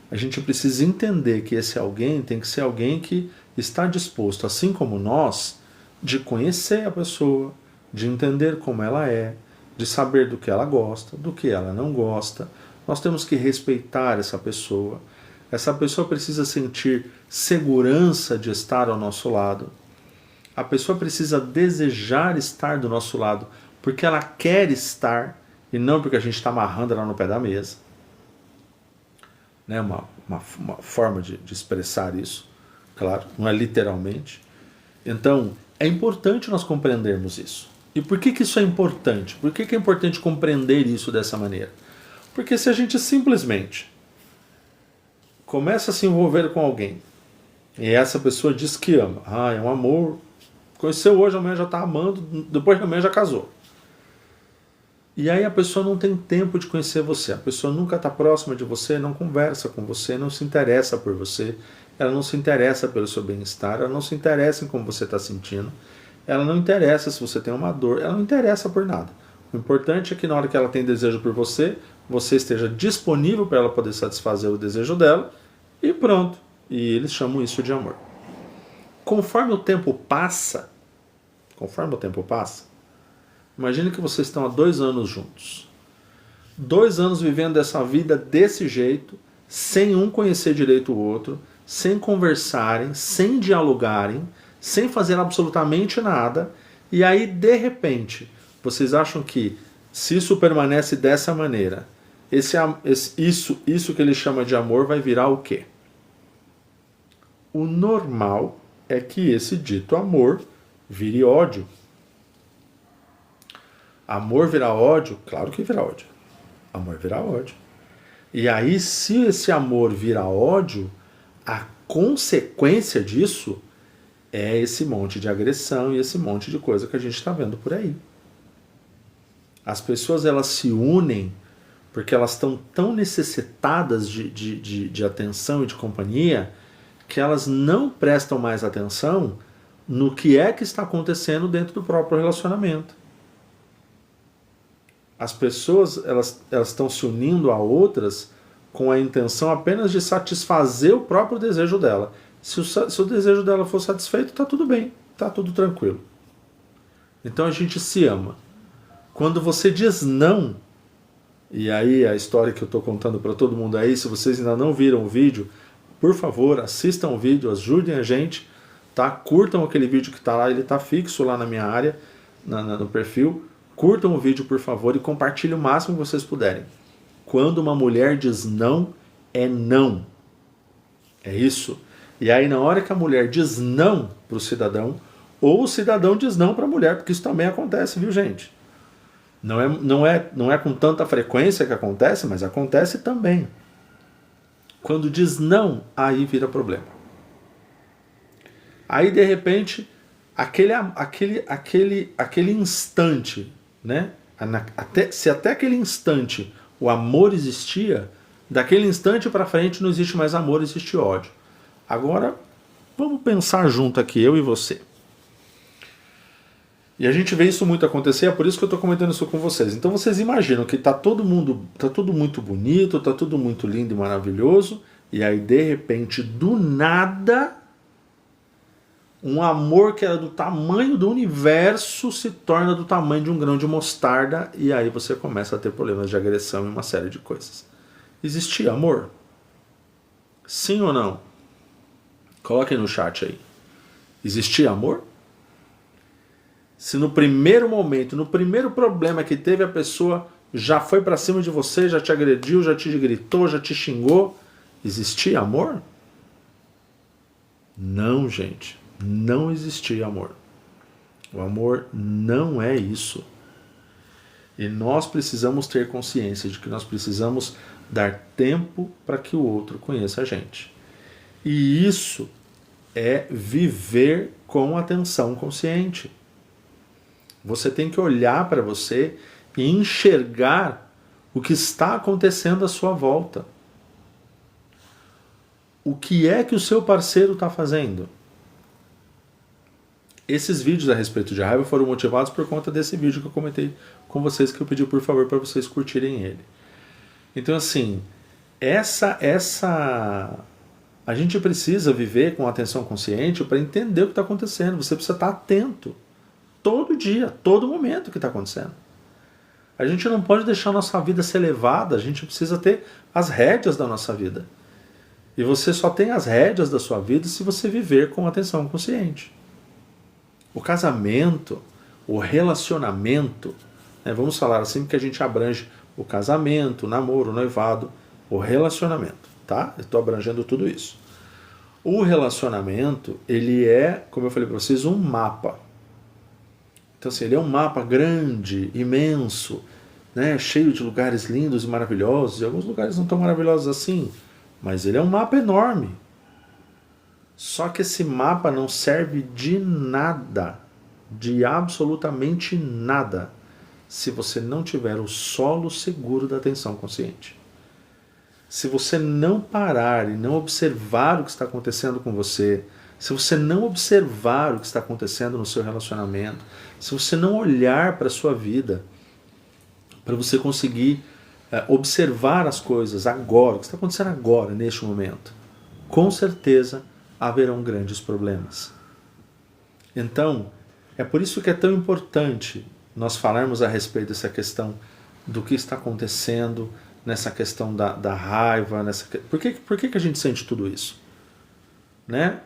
a gente precisa entender que esse alguém tem que ser alguém que está disposto, assim como nós, de conhecer a pessoa, de entender como ela é, de saber do que ela gosta, do que ela não gosta. Nós temos que respeitar essa pessoa. Essa pessoa precisa sentir segurança de estar ao nosso lado. A pessoa precisa desejar estar do nosso lado, porque ela quer estar, e não porque a gente está amarrando ela no pé da mesa. Né? Uma forma de expressar isso, claro, não é literalmente. Então, é importante nós compreendermos isso. E por que isso é importante? Por que é importante compreender isso dessa maneira? Porque se a gente simplesmente começa a se envolver com alguém, e essa pessoa diz que ama, é um amor, conheceu hoje, amanhã já está amando, depois de amanhã já casou. E aí a pessoa não tem tempo de conhecer você, a pessoa nunca está próxima de você, não conversa com você, não se interessa por você, ela não se interessa pelo seu bem-estar, ela não se interessa em como você está sentindo, ela não interessa se você tem uma dor, ela não interessa por nada. O importante é que na hora que ela tem desejo por você, você esteja disponível para ela poder satisfazer o desejo dela, e pronto. E eles chamam isso de amor. Conforme o tempo passa, imagine que vocês estão há 2 anos juntos. 2 anos vivendo essa vida desse jeito, sem um conhecer direito o outro, sem conversarem, sem dialogarem, sem fazer absolutamente nada, e aí, de repente, vocês acham que se isso permanece dessa maneira, isso que ele chama de amor vai virar o quê? O normal é que esse dito amor vire ódio. Amor virar ódio? Claro que vira ódio. Amor vira ódio. E aí, se esse amor vira ódio, a consequência disso é esse monte de agressão e esse monte de coisa que a gente está vendo por aí. As pessoas, elas se unem porque elas estão tão necessitadas de atenção e de companhia que elas não prestam mais atenção no que é que está acontecendo dentro do próprio relacionamento. As pessoas, elas estão se unindo a outras com a intenção apenas de satisfazer o próprio desejo dela. Se o desejo dela for satisfeito, está tudo bem, está tudo tranquilo. Então a gente se ama. Quando você diz não, e aí a história que eu estou contando para todo mundo aí, se vocês ainda não viram o vídeo, por favor, assistam o vídeo, ajudem a gente, tá? Curtam aquele vídeo que está lá, ele está fixo lá na minha área, no perfil. Curtam o vídeo, por favor, e compartilhem o máximo que vocês puderem. Quando uma mulher diz não, é não. É isso. E aí, na hora que a mulher diz não para o cidadão, ou o cidadão diz não para a mulher, porque isso também acontece, viu, gente? Não é com tanta frequência que acontece, mas acontece também. Quando diz não, aí vira problema. Aí, de repente, aquele instante, né? Se até aquele instante o amor existia, daquele instante para frente não existe mais amor, existe ódio. Agora, vamos pensar junto aqui, eu e você. E a gente vê isso muito acontecer, é por isso que eu estou comentando isso com vocês. Então vocês imaginam que tá tudo muito bonito, tá tudo muito lindo e maravilhoso, e aí de repente, do nada, um amor que era do tamanho do universo se torna do tamanho de um grão de mostarda, e aí você começa a ter problemas de agressão e uma série de coisas. Existia amor? Sim ou não? Coloquem no chat aí. Existia amor? Se no primeiro momento, no primeiro problema que teve, a pessoa já foi pra cima de você, já te agrediu, já te gritou, já te xingou, existia amor? Não, gente. Não existia amor. O amor não é isso. E nós precisamos ter consciência de que nós precisamos dar tempo para que o outro conheça a gente. E isso é viver com atenção consciente. Você tem que olhar para você e enxergar o que está acontecendo à sua volta. O que é que o seu parceiro está fazendo? Esses vídeos a respeito de raiva foram motivados por conta desse vídeo que eu comentei com vocês, que eu pedi por favor para vocês curtirem ele. Então assim, a gente precisa viver com atenção consciente para entender o que está acontecendo. Você precisa estar atento. Todo dia, todo momento que está acontecendo. A gente não pode deixar a nossa vida ser levada, a gente precisa ter as rédeas da nossa vida. E você só tem as rédeas da sua vida se você viver com atenção consciente. O casamento, o relacionamento, né, vamos falar assim porque a gente abrange o casamento, o namoro, o noivado, o relacionamento, tá? Eu estou abrangendo tudo isso. O relacionamento, ele é, como eu falei para vocês, um mapa. Então assim, ele é um mapa grande, imenso, né, cheio de lugares lindos e maravilhosos, e alguns lugares não tão maravilhosos assim, mas ele é um mapa enorme. Só que esse mapa não serve de nada, de absolutamente nada, se você não tiver o solo seguro da atenção consciente. Se você não parar e não observar o que está acontecendo com você, se você não observar o que está acontecendo no seu relacionamento, se você não olhar para a sua vida, para você conseguir observar as coisas agora, o que está acontecendo agora, neste momento, com certeza haverão grandes problemas. Então, é por isso que é tão importante nós falarmos a respeito dessa questão do que está acontecendo, nessa questão da raiva, por que a gente sente tudo isso? Né?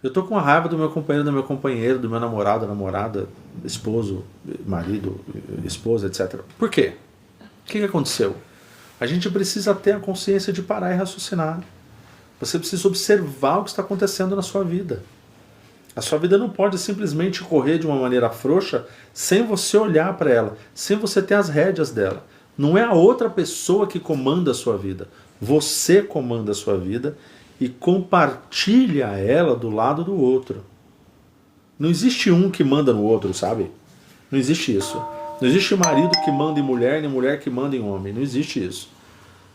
Eu tô com a raiva do meu companheiro, da minha companheira, do meu namorado, namorada, esposo, marido, esposa, etc. Por quê? O que aconteceu? A gente precisa ter a consciência de parar e raciocinar. Você precisa observar o que está acontecendo na sua vida. A sua vida não pode simplesmente correr de uma maneira frouxa sem você olhar para ela, sem você ter as rédeas dela. Não é a outra pessoa que comanda a sua vida. Você comanda a sua vida e compartilha ela do lado do outro. Não existe um que manda no outro, sabe? Não existe isso. Não existe marido que manda em mulher, nem mulher que manda em homem. Não existe isso.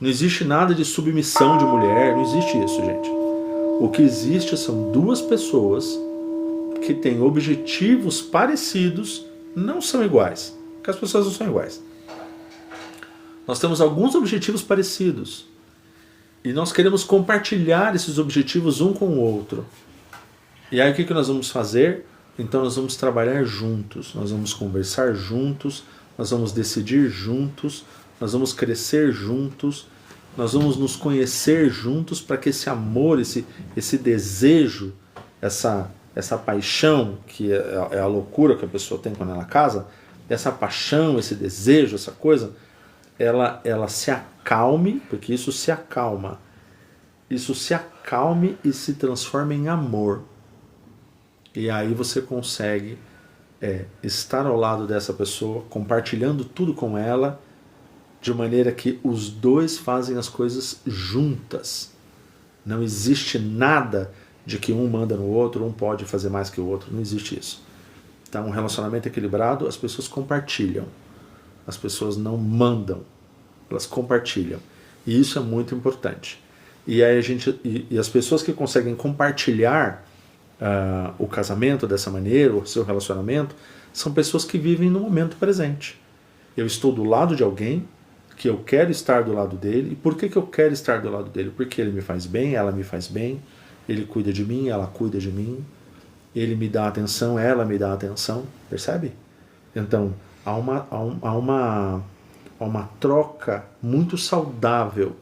Não existe nada de submissão de mulher. Não existe isso, gente. O que existe são duas pessoas que têm objetivos parecidos, não são iguais. Porque as pessoas não são iguais. Nós temos alguns objetivos parecidos. E nós queremos compartilhar esses objetivos um com o outro. E aí o que nós vamos fazer? Então nós vamos trabalhar juntos, nós vamos conversar juntos, nós vamos decidir juntos, nós vamos crescer juntos, nós vamos nos conhecer juntos para que esse amor, esse desejo, essa paixão, que é a loucura que a pessoa tem quando ela casa, essa paixão, esse desejo, essa coisa, ela se acalme, porque isso se acalma. Isso se acalme e se transforma em amor. E aí você consegue estar ao lado dessa pessoa, compartilhando tudo com ela, de maneira que os dois fazem as coisas juntas. Não existe nada de que um manda no outro, um pode fazer mais que o outro. Não existe isso. Então, um relacionamento equilibrado, as pessoas compartilham. As pessoas não mandam, elas compartilham. E isso é muito importante. E aí e as pessoas que conseguem compartilhar o casamento dessa maneira, o seu relacionamento, são pessoas que vivem no momento presente. Eu estou do lado de alguém que eu quero estar do lado dele. E por que eu quero estar do lado dele? Porque ele me faz bem, ela me faz bem, ele cuida de mim, ela cuida de mim, ele me dá atenção, ela me dá atenção. Percebe? Então, há uma troca muito saudável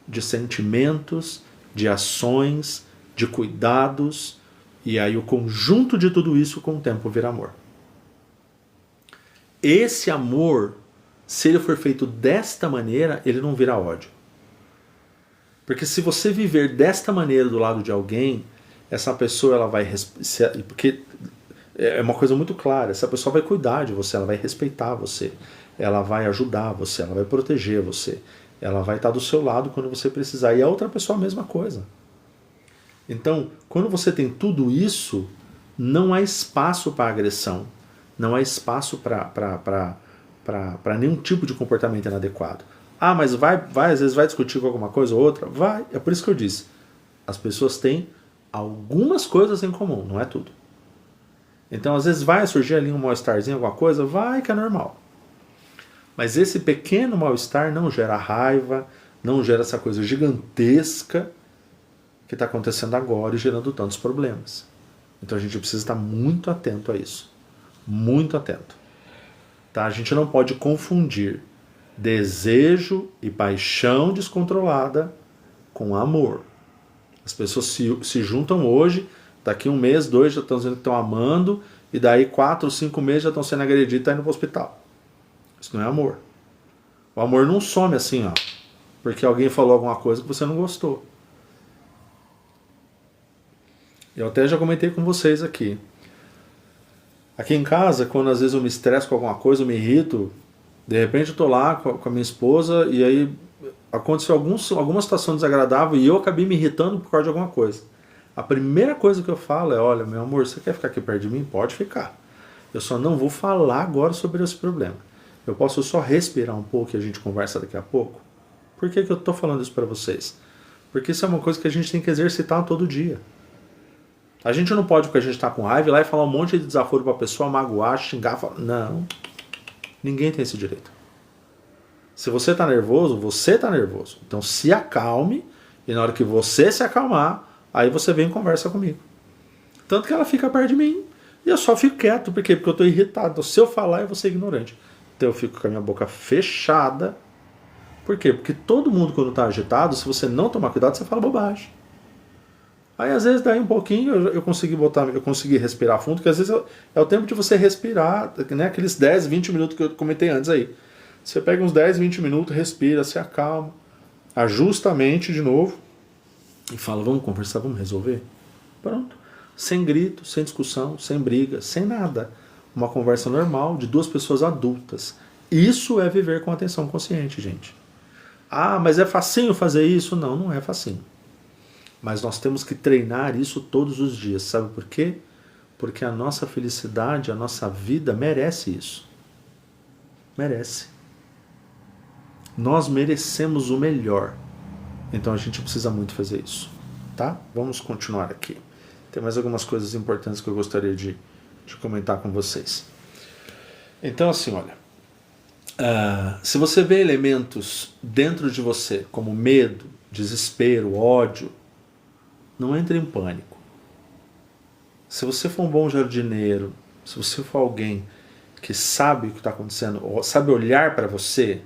de sentimentos, de ações, de cuidados, e aí o conjunto de tudo isso com o tempo vira amor. Esse amor, se ele for feito desta maneira, ele não vira ódio. Porque se você viver desta maneira do lado de alguém, essa pessoa ela vai... Porque é uma coisa muito clara, essa pessoa vai cuidar de você, ela vai respeitar você, ela vai ajudar você, ela vai proteger você, ela vai estar do seu lado quando você precisar. E a outra pessoa a mesma coisa. Então, quando você tem tudo isso, não há espaço para agressão, não há espaço para nenhum tipo de comportamento inadequado. Ah, mas às vezes vai discutir com alguma coisa ou outra? Vai, é por isso que eu disse. As pessoas têm algumas coisas em comum, não é tudo. Então, às vezes vai surgir ali um mal-estarzinho, alguma coisa, vai que é normal. Mas esse pequeno mal-estar não gera raiva, não gera essa coisa gigantesca que está acontecendo agora e gerando tantos problemas. Então a gente precisa estar muito atento a isso. Muito atento. Tá? A gente não pode confundir desejo e paixão descontrolada com amor. As pessoas se juntam hoje, daqui 1 mês, 2 já estão dizendo que estão amando, e daí 4, 5 meses já estão sendo agredidos e estão indo para o hospital. Isso não é amor. O amor não some assim, ó, porque alguém falou alguma coisa que você não gostou. Eu até já comentei com vocês aqui. Aqui em casa, quando às vezes eu me estresso com alguma coisa, eu me irrito, de repente eu tô lá com a minha esposa e aí aconteceu alguma situação desagradável e eu acabei me irritando por causa de alguma coisa. A primeira coisa que eu falo é, olha, meu amor, você quer ficar aqui perto de mim? Pode ficar. Eu só não vou falar agora sobre esse problema. Eu posso só respirar um pouco e a gente conversa daqui a pouco? Por que eu tô falando isso para vocês? Porque isso é uma coisa que a gente tem que exercitar todo dia. A gente não pode, porque a gente está com raiva, ir lá e falar um monte de desaforo para a pessoa, magoar, xingar, falar... Não. Ninguém tem esse direito. Se você está nervoso, você está nervoso. Então se acalme, e na hora que você se acalmar, aí você vem e conversa comigo. Tanto que ela fica perto de mim, e eu só fico quieto. Por quê? Porque eu estou irritado. Então, se eu falar, eu vou ser ignorante. Então eu fico com a minha boca fechada. Por quê? Porque todo mundo, quando está agitado, se você não tomar cuidado, você fala bobagem. Aí às vezes daí um pouquinho eu consegui respirar fundo, que às vezes é o tempo de você respirar, né? Aqueles 10, 20 minutos que eu comentei antes aí. Você pega uns 10, 20 minutos, respira, se acalma, ajusta a mente de novo e fala, vamos conversar, vamos resolver? Pronto. Sem grito, sem discussão, sem briga, sem nada. Uma conversa normal de duas pessoas adultas. Isso é viver com atenção consciente, gente. Ah, mas é facinho fazer isso? Não, não é facinho. Mas nós temos que treinar isso todos os dias. Sabe por quê? Porque a nossa felicidade, a nossa vida merece isso. Merece. Nós merecemos o melhor. Então a gente precisa muito fazer isso. Tá? Vamos continuar aqui. Tem mais algumas coisas importantes que eu gostaria de comentar com vocês. Então assim, olha. Se você vê elementos dentro de você, como medo, desespero, ódio, não entre em pânico. Se você for um bom jardineiro, se você for alguém que sabe o que está acontecendo, ou sabe olhar para você,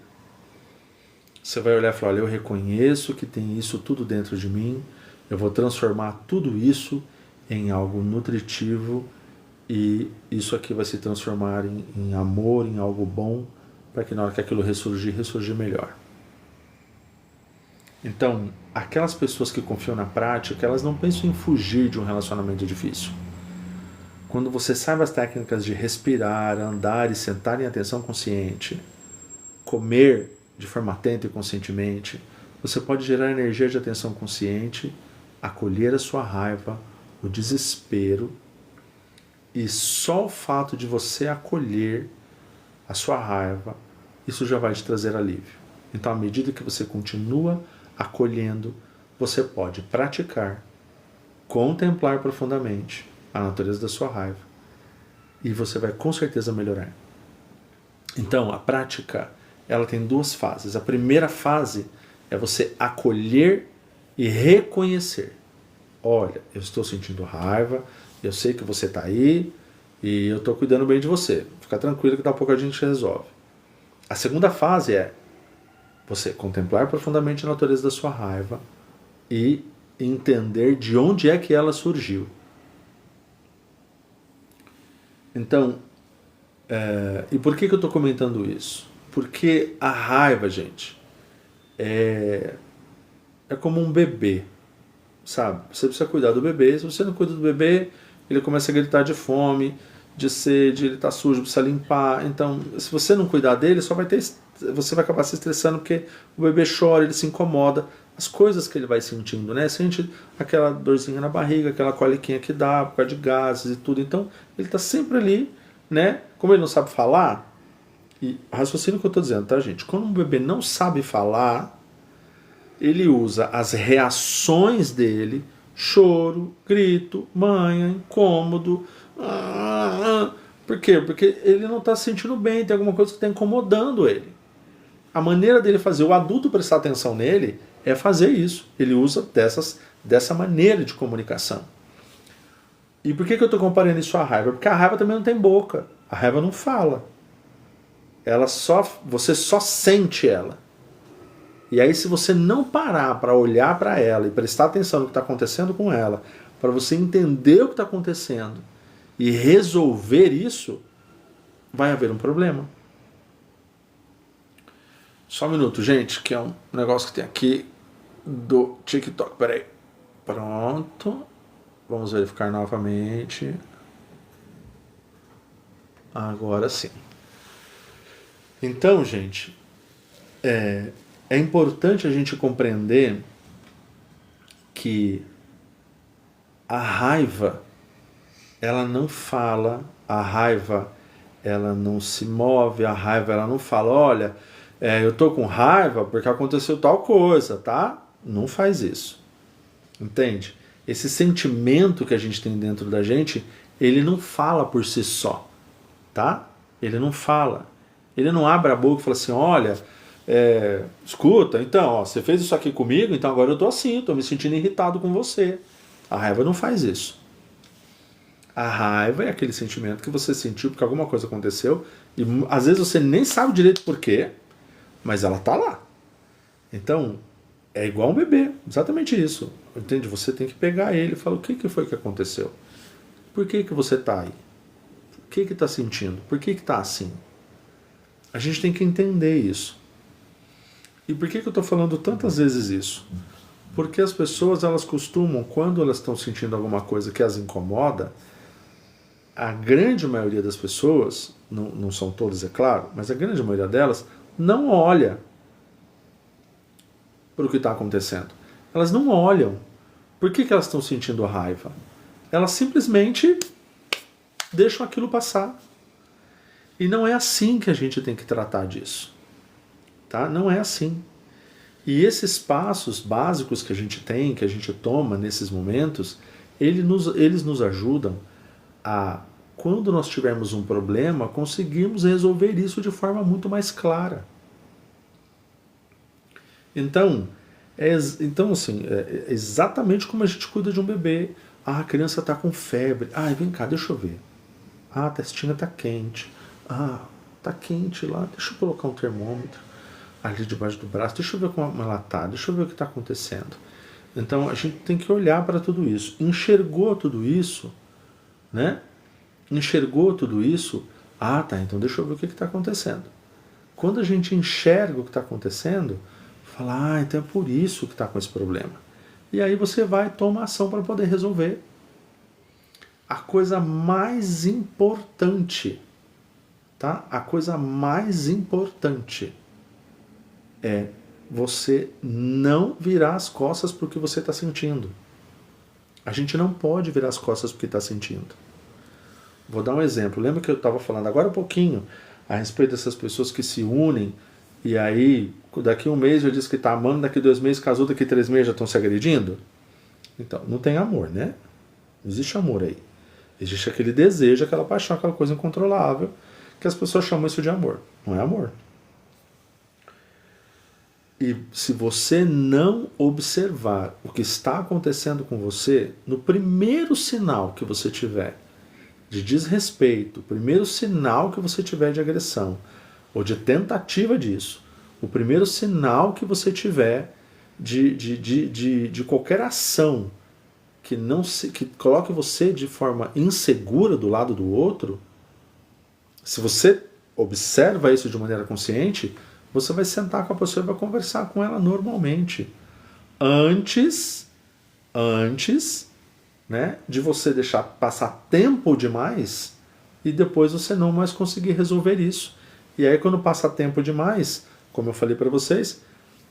você vai olhar e falar, olha, eu reconheço que tem isso tudo dentro de mim, eu vou transformar tudo isso em algo nutritivo e isso aqui vai se transformar em amor, em algo bom, para que na hora que aquilo ressurgir melhor. Então, aquelas pessoas que confiam na prática, elas não pensam em fugir de um relacionamento difícil. Quando você sabe as técnicas de respirar, andar e sentar em atenção consciente, comer de forma atenta e conscientemente, você pode gerar energia de atenção consciente, acolher a sua raiva, o desespero, e só o fato de você acolher a sua raiva, isso já vai te trazer alívio. Então, à medida que você continua acolhendo, você pode praticar, contemplar profundamente a natureza da sua raiva e você vai com certeza melhorar. Então, a prática, ela tem duas fases. A primeira fase é você acolher e reconhecer. Olha, eu estou sentindo raiva, eu sei que você está aí e eu estou cuidando bem de você. Fica tranquilo que daqui a pouco a gente resolve. A segunda fase é você contemplar profundamente a natureza da sua raiva e entender de onde é que ela surgiu. Então, e por que eu estou comentando isso? Porque a raiva, gente, é como um bebê, sabe? Você precisa cuidar do bebê. Se você não cuida do bebê, ele começa a gritar de fome, de sede, ele está sujo, precisa limpar. Então, se você não cuidar dele, você vai acabar se estressando porque o bebê chora, ele se incomoda. As coisas que ele vai sentindo, né? Sente aquela dorzinha na barriga, aquela coliquinha que dá por causa de gases e tudo. Então, ele está sempre ali, né? Como ele não sabe falar, e raciocínio que eu estou dizendo, tá, gente? Quando um bebê não sabe falar, ele usa as reações dele, choro, grito, manha, incômodo. Por quê? Porque ele não está se sentindo bem, tem alguma coisa que está incomodando ele. A maneira dele fazer o adulto prestar atenção nele é fazer isso. Ele usa dessa maneira de comunicação. E por que eu estou comparando isso à raiva? Porque a raiva também não tem boca. A raiva não fala. Você só sente ela. E aí, se você não parar para olhar para ela e prestar atenção no que está acontecendo com ela, para você entender o que está acontecendo e resolver isso, vai haver um problema. Só um minuto, gente, que é um negócio que tem aqui do TikTok. Peraí. Pronto. Vamos verificar novamente. Agora sim. Então, gente, é importante a gente compreender que a raiva, ela não fala, a raiva, ela não se move, a raiva, ela não fala, olha, eu tô com raiva porque aconteceu tal coisa, tá? Não faz isso. Entende? Esse sentimento que a gente tem dentro da gente, ele não fala por si só, tá? Ele não fala. Ele não abre a boca e fala assim, olha, escuta, então, ó, você fez isso aqui comigo, então agora eu tô assim, tô me sentindo irritado com você. A raiva não faz isso. A raiva é aquele sentimento que você sentiu porque alguma coisa aconteceu e às vezes você nem sabe direito por quê, mas ela tá lá. Então, É igual um bebê, exatamente isso. Entende? Você tem que pegar ele e falar: o que foi que aconteceu? Por que você está aí? O que está sentindo? Por que está assim? A gente tem que entender isso. E por que eu estou falando tantas vezes isso? Porque as pessoas, elas costumam, quando elas estão sentindo alguma coisa que as incomoda, a grande maioria das pessoas, não são todas, é claro, mas a grande maioria delas não olha para o que está acontecendo. Elas não olham. Por que elas estão sentindo a raiva? Elas simplesmente deixam aquilo passar. E não é assim que a gente tem que tratar disso. Tá? Não é assim. E esses passos básicos que a gente tem, que a gente toma nesses momentos, eles nos ajudam a, quando nós tivermos um problema, conseguirmos resolver isso de forma muito mais clara. Então, assim, é exatamente como a gente cuida de um bebê. Ah, a criança está com febre. Ah, vem cá, deixa eu ver. Ah, a testinha está quente. Ah, está quente lá, deixa eu colocar um termômetro ali debaixo do braço, deixa eu ver como ela está, deixa eu ver o que está acontecendo. Então, a gente tem que olhar para tudo isso. Enxergou tudo isso, né? Enxergou tudo isso, ah, tá, então deixa eu ver o que está acontecendo. Quando a gente enxerga o que está acontecendo, fala, ah, então é por isso que está com esse problema. E aí você vai tomar ação para poder resolver. A coisa mais importante, tá? A coisa mais importante é você não virar as costas para o que você está sentindo. A gente não pode virar as costas para o que está sentindo. Vou dar um exemplo. Lembra que eu estava falando agora um pouquinho a respeito dessas pessoas que se unem e aí daqui um mês eu disse que está amando, daqui 2 meses casou, daqui 3 meses já estão se agredindo? Então, não tem amor, né? Não existe amor aí. Existe aquele desejo, aquela paixão, aquela coisa incontrolável, que as pessoas chamam isso de amor. Não é amor. E se você não observar o que está acontecendo com você, no primeiro sinal que você tiver de desrespeito, o primeiro sinal que você tiver de agressão, ou de tentativa disso, o primeiro sinal que você tiver de qualquer ação que coloque você de forma insegura do lado do outro, se você observa isso de maneira consciente, você vai sentar com a pessoa e vai conversar com ela normalmente. Antes, né, de você deixar passar tempo demais e depois você não mais conseguir resolver isso. E aí quando passa tempo demais, como eu falei para vocês,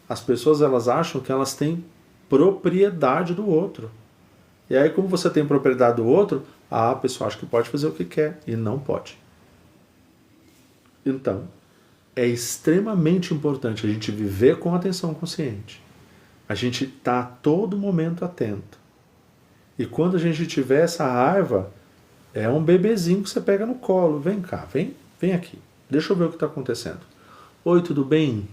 as pessoas elas acham que elas têm propriedade do outro. E aí como você tem propriedade do outro, a pessoa acha que pode fazer o que quer e não pode. Então, é extremamente importante a gente viver com atenção consciente. A gente está a todo momento atento. E quando a gente tiver essa raiva, é um bebezinho que você pega no colo. Vem cá, vem aqui. Deixa eu ver o que está acontecendo. Oi, tudo bem?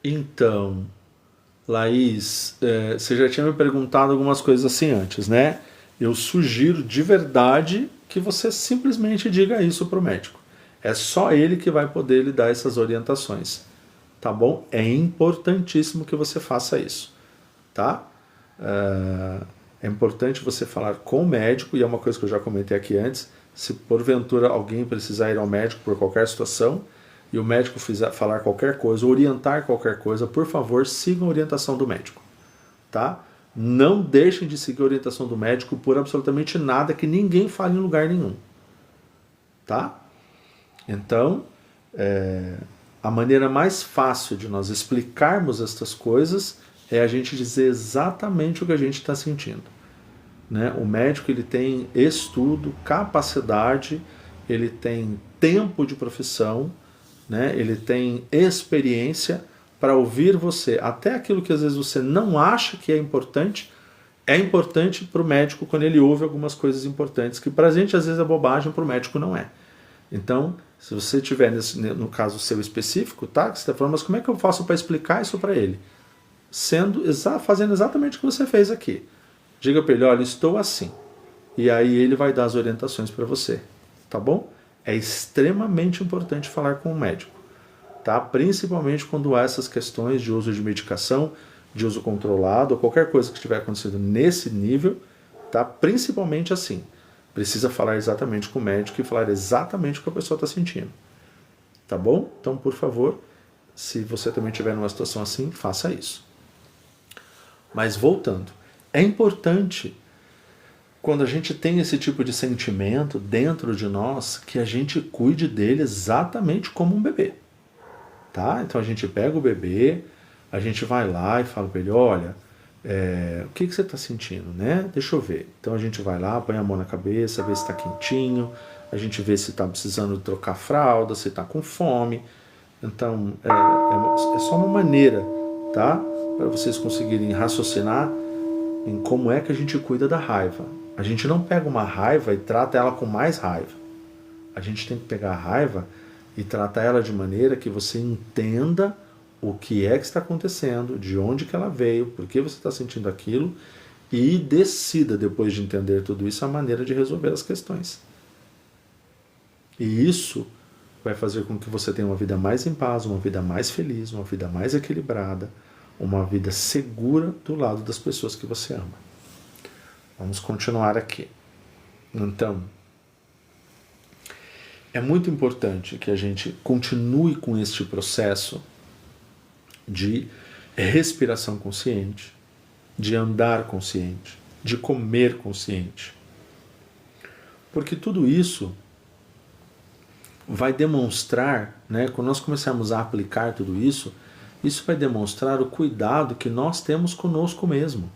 Então, Laís, você já tinha me perguntado algumas coisas assim antes, né? Eu sugiro de verdade que você simplesmente diga isso para o médico. É só ele que vai poder lhe dar essas orientações. Tá bom? É importantíssimo que você faça isso. Tá? É importante você falar com o médico, e é uma coisa que eu já comentei aqui antes, se porventura alguém precisar ir ao médico por qualquer situação, e o médico falar qualquer coisa, orientar qualquer coisa, por favor, sigam a orientação do médico. Tá? Não deixem de seguir a orientação do médico por absolutamente nada que ninguém fale em lugar nenhum. Tá? Então, a maneira mais fácil de nós explicarmos estas coisas é a gente dizer exatamente o que a gente está sentindo. Né? O médico ele tem estudo, capacidade, ele tem tempo de profissão, né? Ele tem experiência para ouvir você. Até aquilo que às vezes você não acha que é importante para o médico quando ele ouve algumas coisas importantes, que para a gente às vezes é bobagem, para o médico não é. Então, se você tiver no caso seu específico, tá? Que você está falando, mas como é que eu faço para explicar isso para ele? Fazendo exatamente o que você fez aqui. Diga para ele, olha, estou assim. E aí ele vai dar as orientações para você. Tá bom? É extremamente importante falar com o médico. tá? Principalmente quando há essas questões de uso de medicação, de uso controlado, ou qualquer coisa que estiver acontecendo nesse nível, tá? Principalmente assim. Precisa falar exatamente com o médico e falar exatamente o que a pessoa está sentindo. Tá bom? Então, por favor, se você também estiver numa situação assim, faça isso. Mas voltando, é importante, quando a gente tem esse tipo de sentimento dentro de nós, que a gente cuide dele exatamente como um bebê. Tá? Então a gente pega o bebê, a gente vai lá e fala para ele, olha, o que você está sentindo, né? Deixa eu ver. Então a gente vai lá, põe a mão na cabeça, vê se está quentinho, a gente vê se está precisando trocar a fralda, se está com fome. Então é só uma maneira, tá? Para vocês conseguirem raciocinar em como é que a gente cuida da raiva. A gente não pega uma raiva e trata ela com mais raiva. A gente tem que pegar a raiva e tratar ela de maneira que você entenda o que é que está acontecendo, de onde que ela veio, por que você está sentindo aquilo, e decida, depois de entender tudo isso, a maneira de resolver as questões. E isso vai fazer com que você tenha uma vida mais em paz, uma vida mais feliz, uma vida mais equilibrada, uma vida segura do lado das pessoas que você ama. Vamos continuar aqui. Então, é muito importante que a gente continue com este processo de respiração consciente, de andar consciente, de comer consciente. Porque tudo isso vai demonstrar, né, quando nós começarmos a aplicar tudo isso, isso vai demonstrar o cuidado que nós temos conosco mesmo.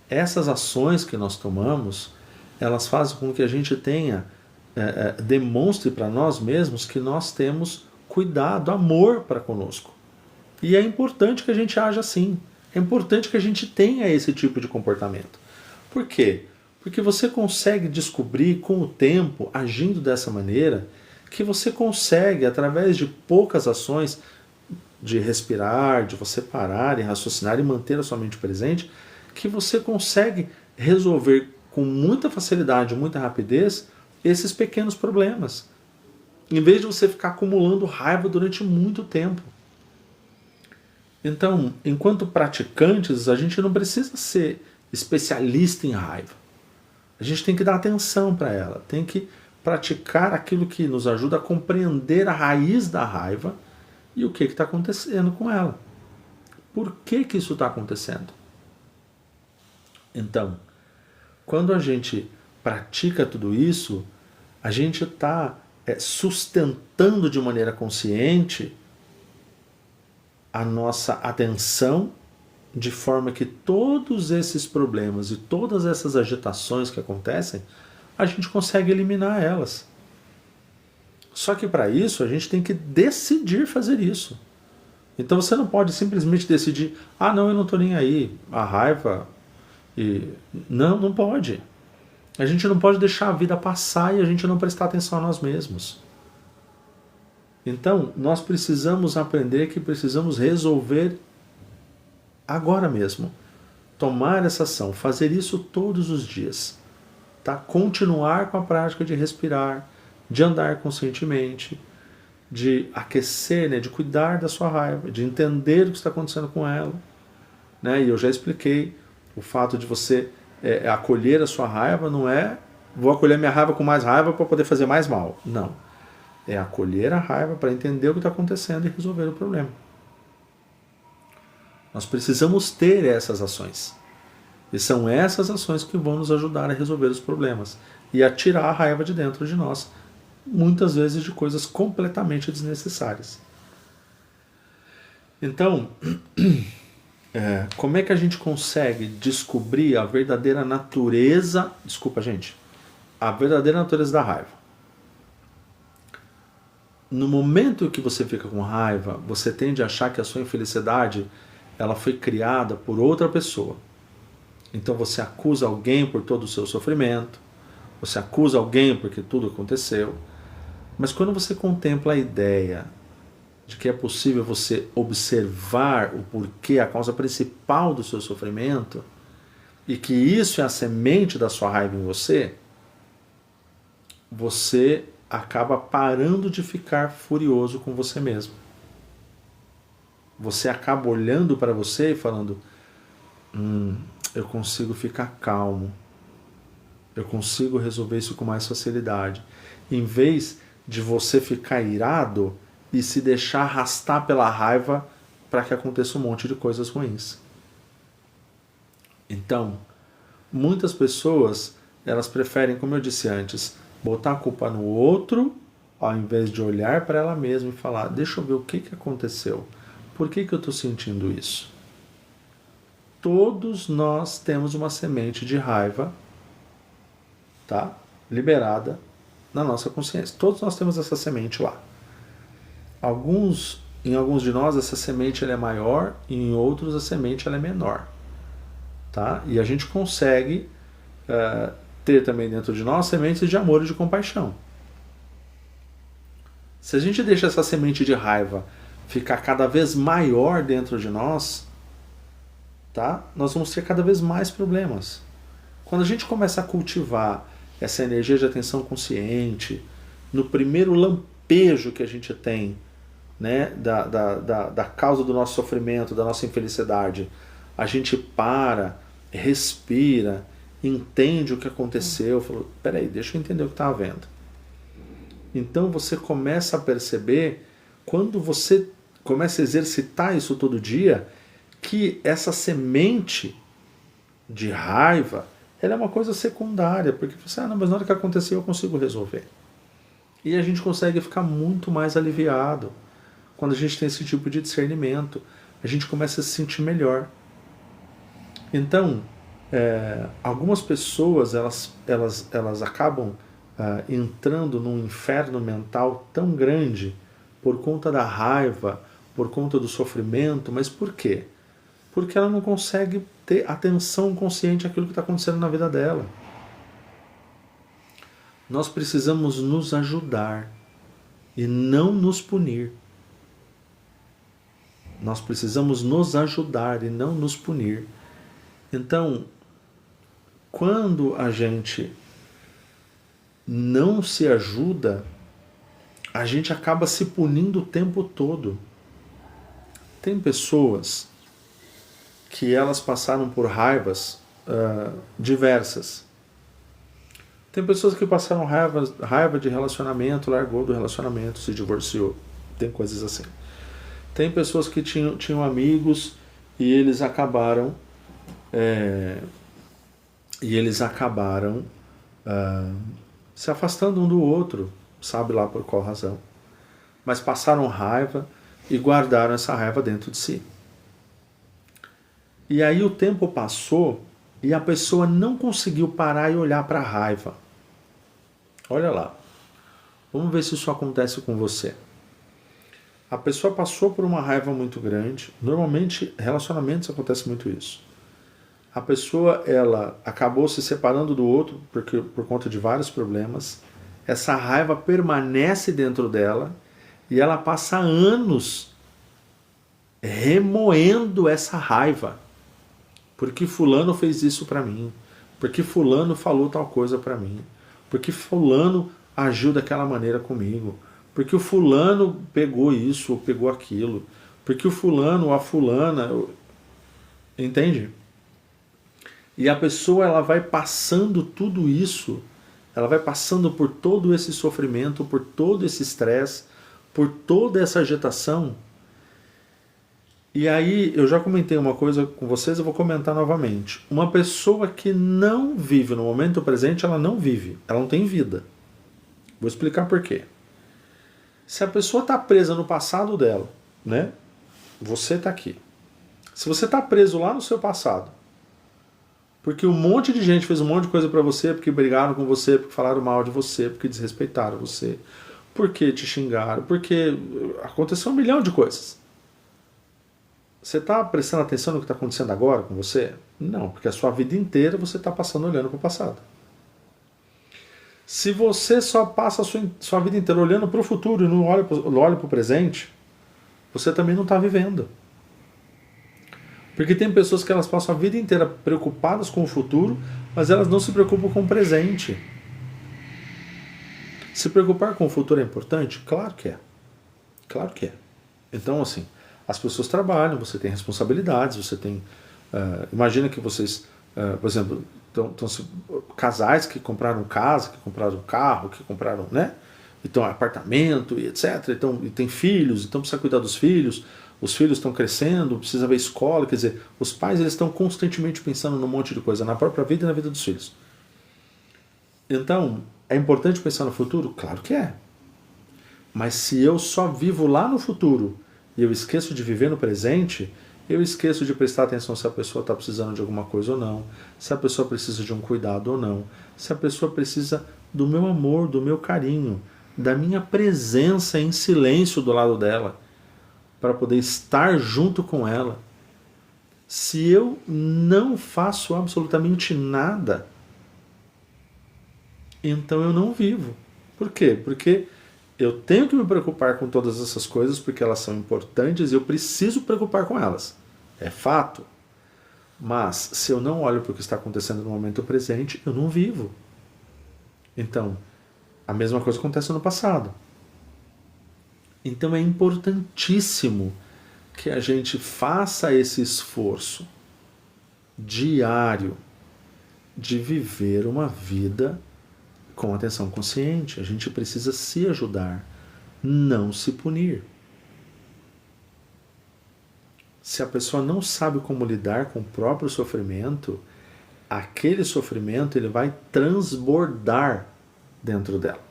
Essas ações que nós tomamos, elas fazem com que a gente tenha, demonstre para nós mesmos que nós temos cuidado, amor para conosco. E é importante que a gente haja assim. É importante que a gente tenha esse tipo de comportamento. Por quê? Porque você consegue descobrir com o tempo, agindo dessa maneira, que você consegue, através de poucas ações, de respirar, de você parar e raciocinar e manter a sua mente presente, que você consegue resolver com muita facilidade, muita rapidez, esses pequenos problemas. Em vez de você ficar acumulando raiva durante muito tempo. Então, enquanto praticantes, a gente não precisa ser especialista em raiva. A gente tem que dar atenção para ela, tem que praticar aquilo que nos ajuda a compreender a raiz da raiva e o que está acontecendo com ela. Por que isso está acontecendo? Então, quando a gente pratica tudo isso, a gente está sustentando de maneira consciente a nossa atenção, de forma que todos esses problemas e todas essas agitações que acontecem, a gente consegue eliminar elas. Só que para isso a gente tem que decidir fazer isso. Então você não pode simplesmente decidir, não, eu não estou nem aí, a raiva... Não pode. A gente não pode deixar a vida passar e a gente não prestar atenção a nós mesmos. Então, nós precisamos aprender que precisamos resolver agora mesmo. Tomar essa ação, fazer isso todos os dias. Tá? Continuar com a prática de respirar, de andar conscientemente, de aquecer, né? De cuidar da sua raiva, de entender o que está acontecendo com ela. Né? E eu já expliquei, o fato de você acolher a sua raiva não é vou acolher minha raiva com mais raiva para poder fazer mais mal. Não. É acolher a raiva para entender o que está acontecendo e resolver o problema. Nós precisamos ter essas ações. E são essas ações que vão nos ajudar a resolver os problemas e a tirar a raiva de dentro de nós, muitas vezes de coisas completamente desnecessárias. Então, como é que a gente consegue descobrir a verdadeira natureza... Desculpa, gente. A verdadeira natureza da raiva. No momento que você fica com raiva, você tende a achar que a sua infelicidade ela foi criada por outra pessoa. Então você acusa alguém por todo o seu sofrimento, você acusa alguém porque tudo aconteceu. Mas quando você contempla a ideia de que é possível você observar o porquê, a causa principal do seu sofrimento, e que isso é a semente da sua raiva em você, você acaba parando de ficar furioso com você mesmo. você acaba olhando para você e falando, eu consigo ficar calmo, eu consigo resolver isso com mais facilidade. Em vez de você ficar irado e se deixar arrastar pela raiva para que aconteça um monte de coisas ruins. Então, muitas pessoas, elas preferem, como eu disse antes, botar a culpa no outro, ao invés de olhar para ela mesma e falar, deixa eu ver o que aconteceu, por que eu estou sentindo isso? Todos nós temos uma semente de raiva, tá? Liberada na nossa consciência. Todos nós temos essa semente lá. Em alguns de nós essa semente ela é maior, e em outros a semente ela é menor. Tá? E a gente consegue ter também dentro de nós sementes de amor e de compaixão. Se a gente deixa essa semente de raiva ficar cada vez maior dentro de nós, tá? Nós vamos ter cada vez mais problemas. Quando a gente começa a cultivar essa energia de atenção consciente, no primeiro lampejo que a gente tem, né, da causa do nosso sofrimento, da nossa infelicidade, a gente para, respira, entende o que aconteceu, fala, peraí, deixa eu entender o que está havendo. Então você começa a perceber, quando você começa a exercitar isso todo dia, que essa semente de raiva, ela é uma coisa secundária, porque você, não, mas na hora que aconteceu eu consigo resolver. E a gente consegue ficar muito mais aliviado quando a gente tem esse tipo de discernimento. A gente começa a se sentir melhor. Então, algumas pessoas, elas acabam entrando num inferno mental tão grande por conta da raiva, por conta do sofrimento. Mas por quê? Porque ela não consegue ter atenção consciente àquilo que está acontecendo na vida dela. Nós precisamos nos ajudar e não nos punir. Nós precisamos nos ajudar e não nos punir. Então, quando a gente não se ajuda, a gente acaba se punindo o tempo todo. Tem pessoas que elas passaram por raivas diversas. Tem pessoas que passaram raiva de relacionamento, largou do relacionamento, se divorciou. Tem coisas assim. Tem pessoas que tinham amigos e eles acabaram se afastando um do outro, sabe lá por qual razão. Mas passaram raiva e guardaram essa raiva dentro de si. E aí o tempo passou e a pessoa não conseguiu parar e olhar para a raiva. Olha lá. Vamos ver se isso acontece com você. A pessoa passou por uma raiva muito grande. Normalmente, relacionamentos acontece muito isso. A pessoa, ela acabou se separando do outro por conta de vários problemas. Essa raiva permanece dentro dela e ela passa anos remoendo essa raiva. Porque fulano fez isso para mim. Porque fulano falou tal coisa para mim. Porque fulano agiu daquela maneira comigo. Porque o fulano pegou isso ou pegou aquilo. Porque o fulano ou a fulana... Entende? E a pessoa, ela vai passando tudo isso, ela vai passando por todo esse sofrimento, por todo esse estresse, por toda essa agitação. E aí, eu já comentei uma coisa com vocês, eu vou comentar novamente. Uma pessoa que não vive no momento presente, ela não vive, ela não tem vida. Vou explicar por quê. Se a pessoa está presa no passado dela, né? Você está aqui. Se você está preso lá no seu passado, porque um monte de gente fez um monte de coisa pra você, porque brigaram com você, porque falaram mal de você, porque desrespeitaram você, porque te xingaram, porque aconteceu um milhão de coisas. Você está prestando atenção no que está acontecendo agora com você? Não, porque a sua vida inteira você está passando olhando para o passado. Se você só passa a sua vida inteira olhando para o futuro e não olha para o presente, você também não está vivendo. Porque tem pessoas que elas passam a vida inteira preocupadas com o futuro, mas elas não se preocupam com o presente. Se preocupar com o futuro é importante? Claro que é. Claro que é. Então, assim, as pessoas trabalham, você tem responsabilidades, você tem... imagina que vocês, por exemplo, casais que compraram casa, que compraram carro, que compraram, né? Então, apartamento e etc. Então, e tem filhos, então precisa cuidar dos filhos. Os filhos estão crescendo, precisa ver escola. Quer dizer, os pais eles estão constantemente pensando num monte de coisa, na própria vida e na vida dos filhos. Então, é importante pensar no futuro? Claro que é. Mas se eu só vivo lá no futuro e eu esqueço de viver no presente, eu esqueço de prestar atenção se a pessoa está precisando de alguma coisa ou não, se a pessoa precisa de um cuidado ou não, se a pessoa precisa do meu amor, do meu carinho, da minha presença em silêncio do lado dela, para poder estar junto com ela. Se eu não faço absolutamente nada, então eu não vivo. Por quê? Porque eu tenho que me preocupar com todas essas coisas porque elas são importantes e eu preciso preocupar com elas. É fato. Mas se eu não olho para o que está acontecendo no momento presente, eu não vivo. Então, a mesma coisa acontece no passado. Então é importantíssimo que a gente faça esse esforço diário de viver uma vida com atenção consciente. A gente precisa se ajudar, não se punir. Se a pessoa não sabe como lidar com o próprio sofrimento, aquele sofrimento ele vai transbordar dentro dela.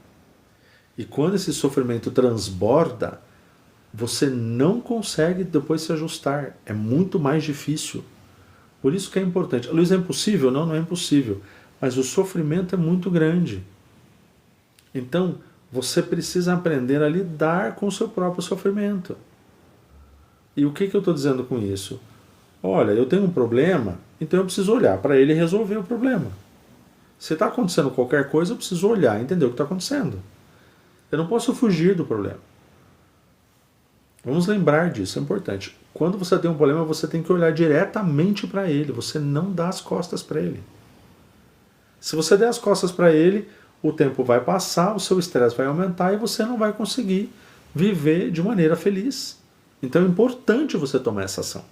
E quando esse sofrimento transborda, você não consegue depois se ajustar. É muito mais difícil. Por isso que é importante. Luiz, é impossível? Não, não é impossível. Mas o sofrimento é muito grande. Então, você precisa aprender a lidar com o seu próprio sofrimento. E o que eu estou dizendo com isso? Olha, eu tenho um problema, então eu preciso olhar para ele e resolver o problema. Se está acontecendo qualquer coisa, eu preciso olhar e entender o que está acontecendo. Eu não posso fugir do problema. Vamos lembrar disso, é importante. Quando você tem um problema, você tem que olhar diretamente para ele. Você não dá as costas para ele. Se você der as costas para ele, o tempo vai passar, o seu estresse vai aumentar e você não vai conseguir viver de maneira feliz. Então é importante você tomar essa ação.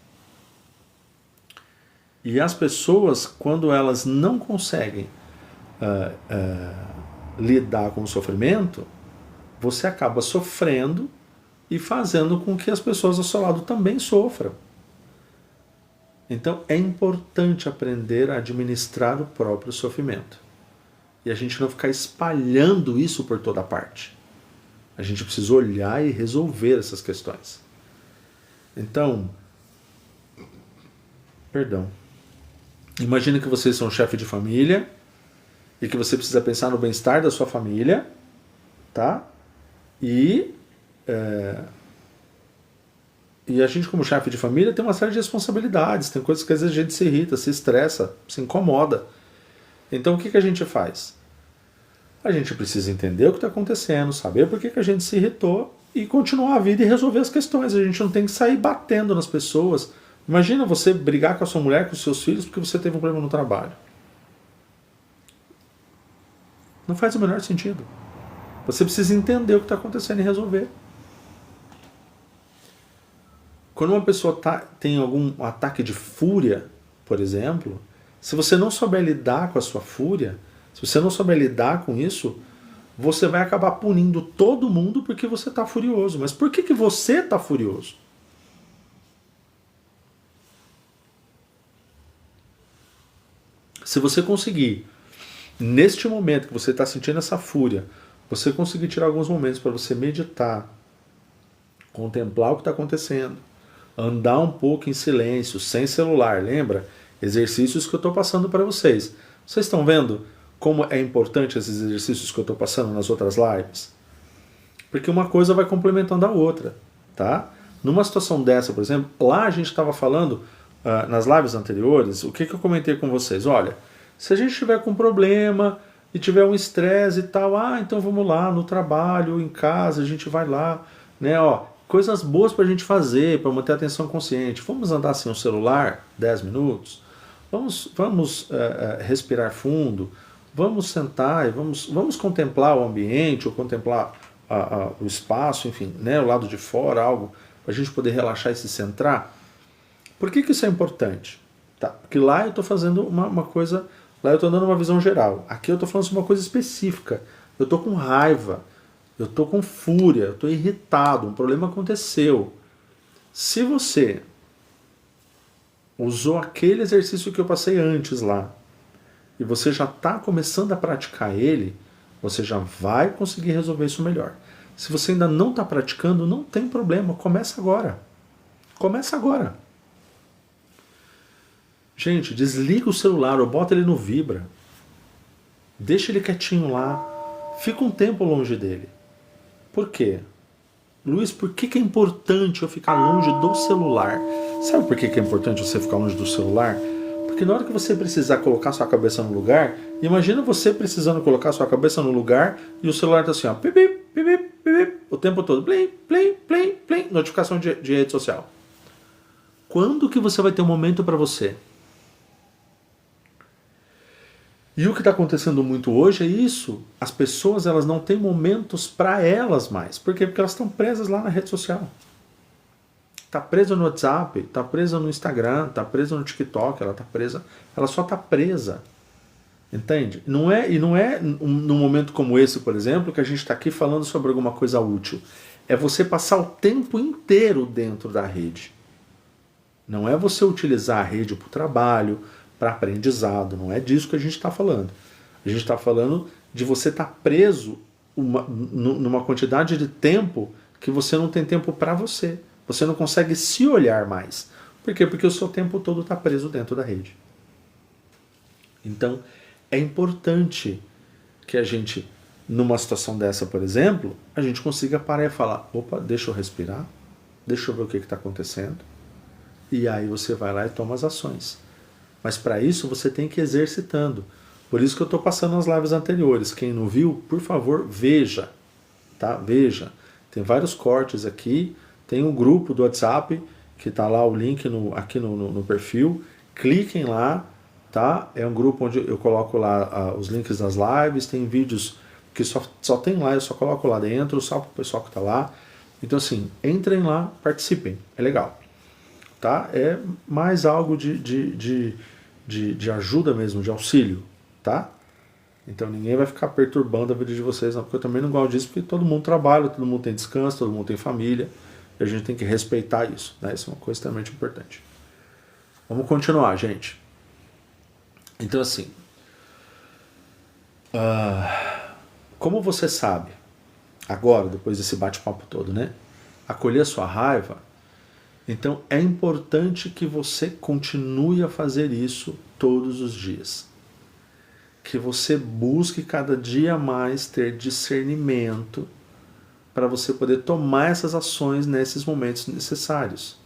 E as pessoas, quando elas não conseguem lidar com o sofrimento, você acaba sofrendo e fazendo com que as pessoas ao seu lado também sofram. Então é importante aprender a administrar o próprio sofrimento. E a gente não ficar espalhando isso por toda parte. A gente precisa olhar e resolver essas questões. Então, imagine que vocês são chefe de família e que você precisa pensar no bem-estar da sua família, tá? E a gente, como chefe de família, tem uma série de responsabilidades, tem coisas que às vezes a gente se irrita, se estressa, se incomoda. Então o que a gente faz? A gente precisa entender o que está acontecendo, saber por que a gente se irritou e continuar a vida e resolver as questões. A gente não tem que sair batendo nas pessoas. Imagina você brigar com a sua mulher, com os seus filhos, porque você teve um problema no trabalho. Não faz o menor sentido. Você precisa entender o que está acontecendo e resolver. Quando uma pessoa tem algum ataque de fúria, por exemplo, se você não souber lidar com a sua fúria, se você não souber lidar com isso, você vai acabar punindo todo mundo porque você está furioso. Mas por que você está furioso? Se você conseguir, neste momento que você está sentindo essa fúria, você conseguir tirar alguns momentos para você meditar, contemplar o que está acontecendo, andar um pouco em silêncio, sem celular, lembra? Exercícios que eu estou passando para vocês. Vocês estão vendo como é importante esses exercícios que eu estou passando nas outras lives? Porque uma coisa vai complementando a outra, tá? Numa situação dessa, por exemplo, lá a gente estava falando, nas lives anteriores, o que eu comentei com vocês? Olha, se a gente tiver com problema e tiver um estresse e tal, então vamos lá, no trabalho, em casa, a gente vai lá, né, coisas boas para a gente fazer, para manter a atenção consciente. Vamos andar sem o celular 10 minutos, vamos respirar fundo, vamos sentar e vamos contemplar o ambiente, ou contemplar o espaço, enfim, né, o lado de fora, algo, para a gente poder relaxar e se centrar. Por que isso é importante? Tá? Porque lá eu estou fazendo uma coisa, lá eu estou dando uma visão geral. Aqui eu estou falando sobre uma coisa específica. Eu estou com raiva, eu estou com fúria, eu estou irritado, um problema aconteceu. Se você usou aquele exercício que eu passei antes lá, e você já está começando a praticar ele, você já vai conseguir resolver isso melhor. Se você ainda não está praticando, não tem problema, começa agora. Começa agora. Gente, desliga o celular ou bota ele no vibra. Deixa ele quietinho lá. Fica um tempo longe dele. Por quê? Luiz, por que é importante eu ficar longe do celular? Sabe por que é importante você ficar longe do celular? Porque na hora que você precisar colocar sua cabeça no lugar, imagina você precisando colocar sua cabeça no lugar e o celular tá assim, ó, pip, pip, pip, pip, o tempo todo, plim, plim, plim, plim, notificação de rede social. Quando que você vai ter um momento para você? E o que está acontecendo muito hoje é isso. As pessoas elas não têm momentos para elas mais. Por quê? Porque elas estão presas lá na rede social. Está presa no WhatsApp, está presa no Instagram, está presa no TikTok, ela está presa. Ela só está presa. Entende? E não é num momento como esse, por exemplo, que a gente está aqui falando sobre alguma coisa útil. É você passar o tempo inteiro dentro da rede. Não é você utilizar a rede para o trabalho, para aprendizado, não é disso que a gente está falando. A gente está falando de você estar preso numa quantidade de tempo que você não tem tempo para você. Você não consegue se olhar mais. Por quê? Porque o seu tempo todo está preso dentro da rede. Então, é importante que a gente, numa situação dessa, por exemplo, a gente consiga parar e falar, opa, deixa eu respirar, deixa eu ver o que está acontecendo. E aí você vai lá e toma as ações. Mas para isso você tem que ir exercitando. Por isso que eu estou passando as lives anteriores. Quem não viu, por favor, veja. Tá? Veja. Tem vários cortes aqui. Tem um grupo do WhatsApp, que está lá o link aqui no perfil. Cliquem lá. Tá? É um grupo onde eu coloco lá os links das lives. Tem vídeos que só tem lá, eu só coloco lá dentro, só para o pessoal que está lá. Então assim, entrem lá, participem. É legal. Tá? É mais algo de ajuda mesmo, de auxílio, tá? Então ninguém vai ficar perturbando a vida de vocês, não, porque eu também não gosto disso, porque todo mundo trabalha, todo mundo tem descanso, todo mundo tem família, e a gente tem que respeitar isso, né? Isso é uma coisa extremamente importante. Vamos continuar, gente. Então assim, como você sabe, agora, depois desse bate-papo todo, né? Acolher a sua raiva. Então é importante que você continue a fazer isso todos os dias. Que você busque cada dia mais ter discernimento para você poder tomar essas ações nesses momentos necessários.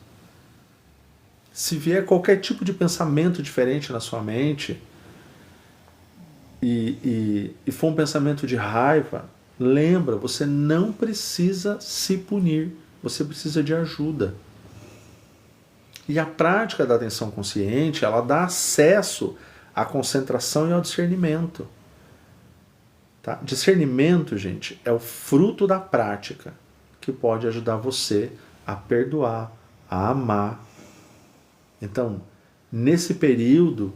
Se vier qualquer tipo de pensamento diferente na sua mente e for um pensamento de raiva, lembra, você não precisa se punir, você precisa de ajuda. E a prática da atenção consciente, ela dá acesso à concentração e ao discernimento. Tá? Discernimento, gente, é o fruto da prática que pode ajudar você a perdoar, a amar. Então, nesse período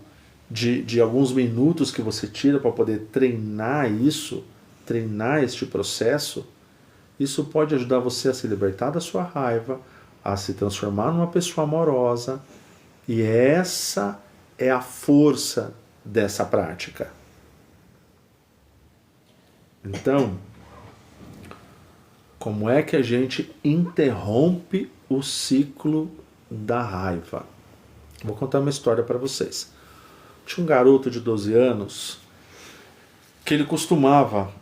de alguns minutos que você tira para poder treinar isso, treinar este processo, isso pode ajudar você a se libertar da sua raiva, a se transformar numa pessoa amorosa, e essa é a força dessa prática. Então, como é que a gente interrompe o ciclo da raiva? Vou contar uma história para vocês. Tinha um garoto de 12 anos que ele costumava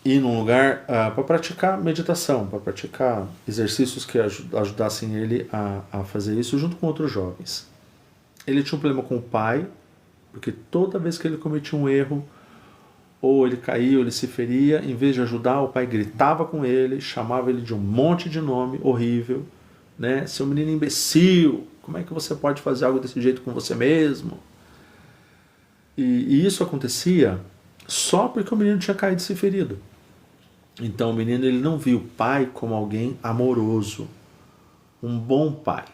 ir num lugar para praticar meditação, para praticar exercícios que ajudassem ele a fazer isso junto com outros jovens. Ele tinha um problema com o pai, porque toda vez que ele cometia um erro, ou ele caía, ou ele se feria, em vez de ajudar, o pai gritava com ele, chamava ele de um monte de nome horrível, né? Seu menino imbecil, como é que você pode fazer algo desse jeito com você mesmo? E isso acontecia só porque o menino tinha caído e se ferido. Então o menino ele não viu o pai como alguém amoroso. um bom pai.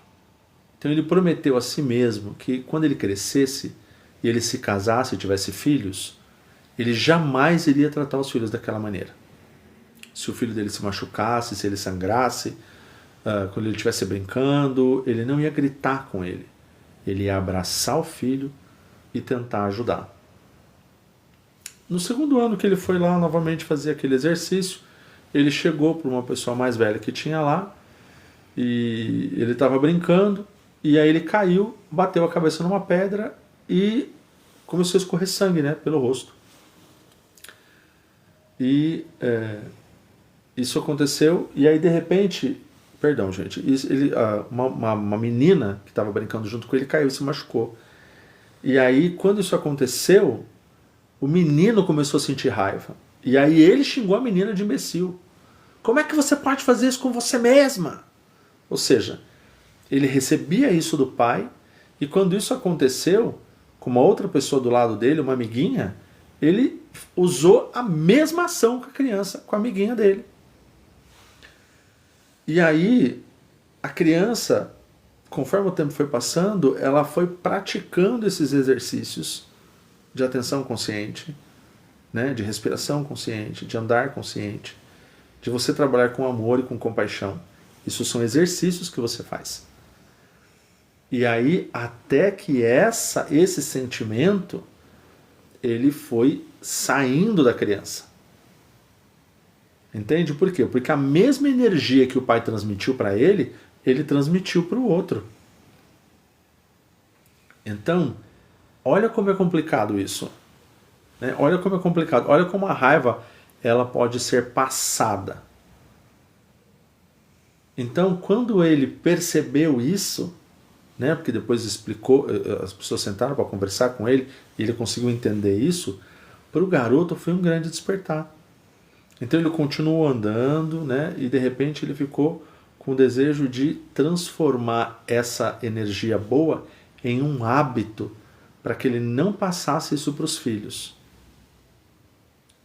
Então ele prometeu a si mesmo que quando ele crescesse e ele se casasse e tivesse filhos, ele jamais iria tratar os filhos daquela maneira. Se o filho dele se machucasse, se ele sangrasse, quando ele estivesse brincando, ele não ia gritar com ele. Ele ia abraçar o filho e tentar ajudar. No segundo ano que ele foi lá novamente fazer aquele exercício, ele chegou para uma pessoa mais velha que tinha lá e ele estava brincando e aí ele caiu, bateu a cabeça numa pedra e começou a escorrer sangue, né, pelo rosto. E isso aconteceu e aí de repente, perdão gente, uma menina que estava brincando junto com ele caiu e se machucou. E aí quando isso aconteceu, o menino começou a sentir raiva. E aí ele xingou a menina de imbecil. Como é que você pode fazer isso com você mesma? Ou seja, ele recebia isso do pai, e quando isso aconteceu, com uma outra pessoa do lado dele, uma amiguinha, ele usou a mesma ação com a criança, com a amiguinha dele. E aí, a criança, conforme o tempo foi passando, ela foi praticando esses exercícios de atenção consciente, né, de respiração consciente, de andar consciente, de você trabalhar com amor e com compaixão. Isso são exercícios que você faz. E aí, até que esse sentimento, ele foi saindo da criança. Entende por quê? Porque a mesma energia que o pai transmitiu para ele transmitiu para o outro. Então, olha como é complicado isso. Né? Olha como é complicado. Olha como a raiva ela pode ser passada. Então, quando ele percebeu isso, né, porque depois explicou, as pessoas sentaram para conversar com ele, e ele conseguiu entender isso, para o garoto foi um grande despertar. Então ele continuou andando, né, e de repente ele ficou com o desejo de transformar essa energia boa em um hábito, para que ele não passasse isso para os filhos.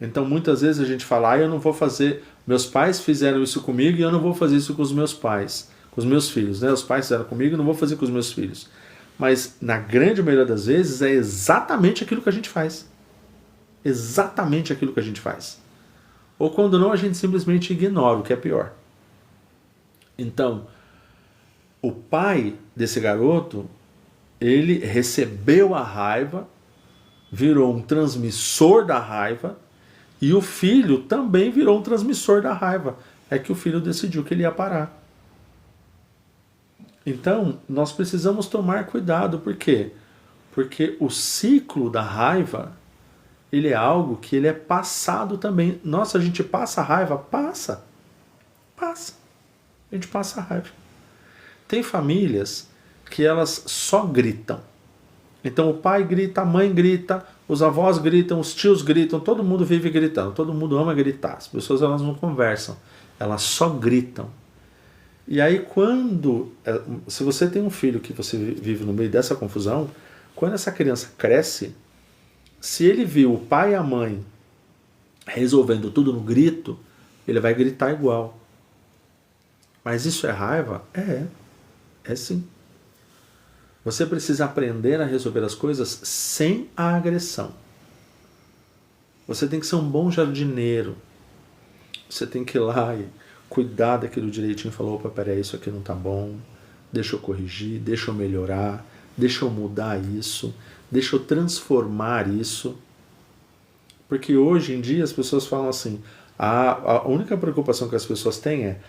Então muitas vezes a gente fala, eu não vou fazer, meus pais fizeram isso comigo e eu não vou fazer isso com os meus pais, com os meus filhos, né? Os pais fizeram comigo e não vou fazer com os meus filhos. Mas na grande maioria das vezes é exatamente aquilo que a gente faz. Exatamente aquilo que a gente faz. Ou quando não, a gente simplesmente ignora, o que é pior. Então, o pai desse garoto, ele recebeu a raiva, virou um transmissor da raiva, e o filho também virou um transmissor da raiva. É que o filho decidiu que ele ia parar. Então, nós precisamos tomar cuidado. Por quê? Porque o ciclo da raiva, ele é algo que ele é passado também. Nossa, a gente passa a raiva? Passa. Passa. A gente passa a raiva. Tem famílias que elas só gritam. Então o pai grita, a mãe grita, os avós gritam, os tios gritam, todo mundo vive gritando, todo mundo ama gritar. As pessoas elas não conversam, elas só gritam. E aí se você tem um filho que você vive no meio dessa confusão, quando essa criança cresce, se ele viu o pai e a mãe resolvendo tudo no grito, ele vai gritar igual. Mas isso é raiva? É sim. Você precisa aprender a resolver as coisas sem a agressão. Você tem que ser um bom jardineiro. Você tem que ir lá e cuidar daquilo direitinho e falar, opa, peraí, isso aqui não tá bom, deixa eu corrigir, deixa eu melhorar, deixa eu mudar isso, deixa eu transformar isso. Porque hoje em dia as pessoas falam assim, a única preocupação que as pessoas têm é,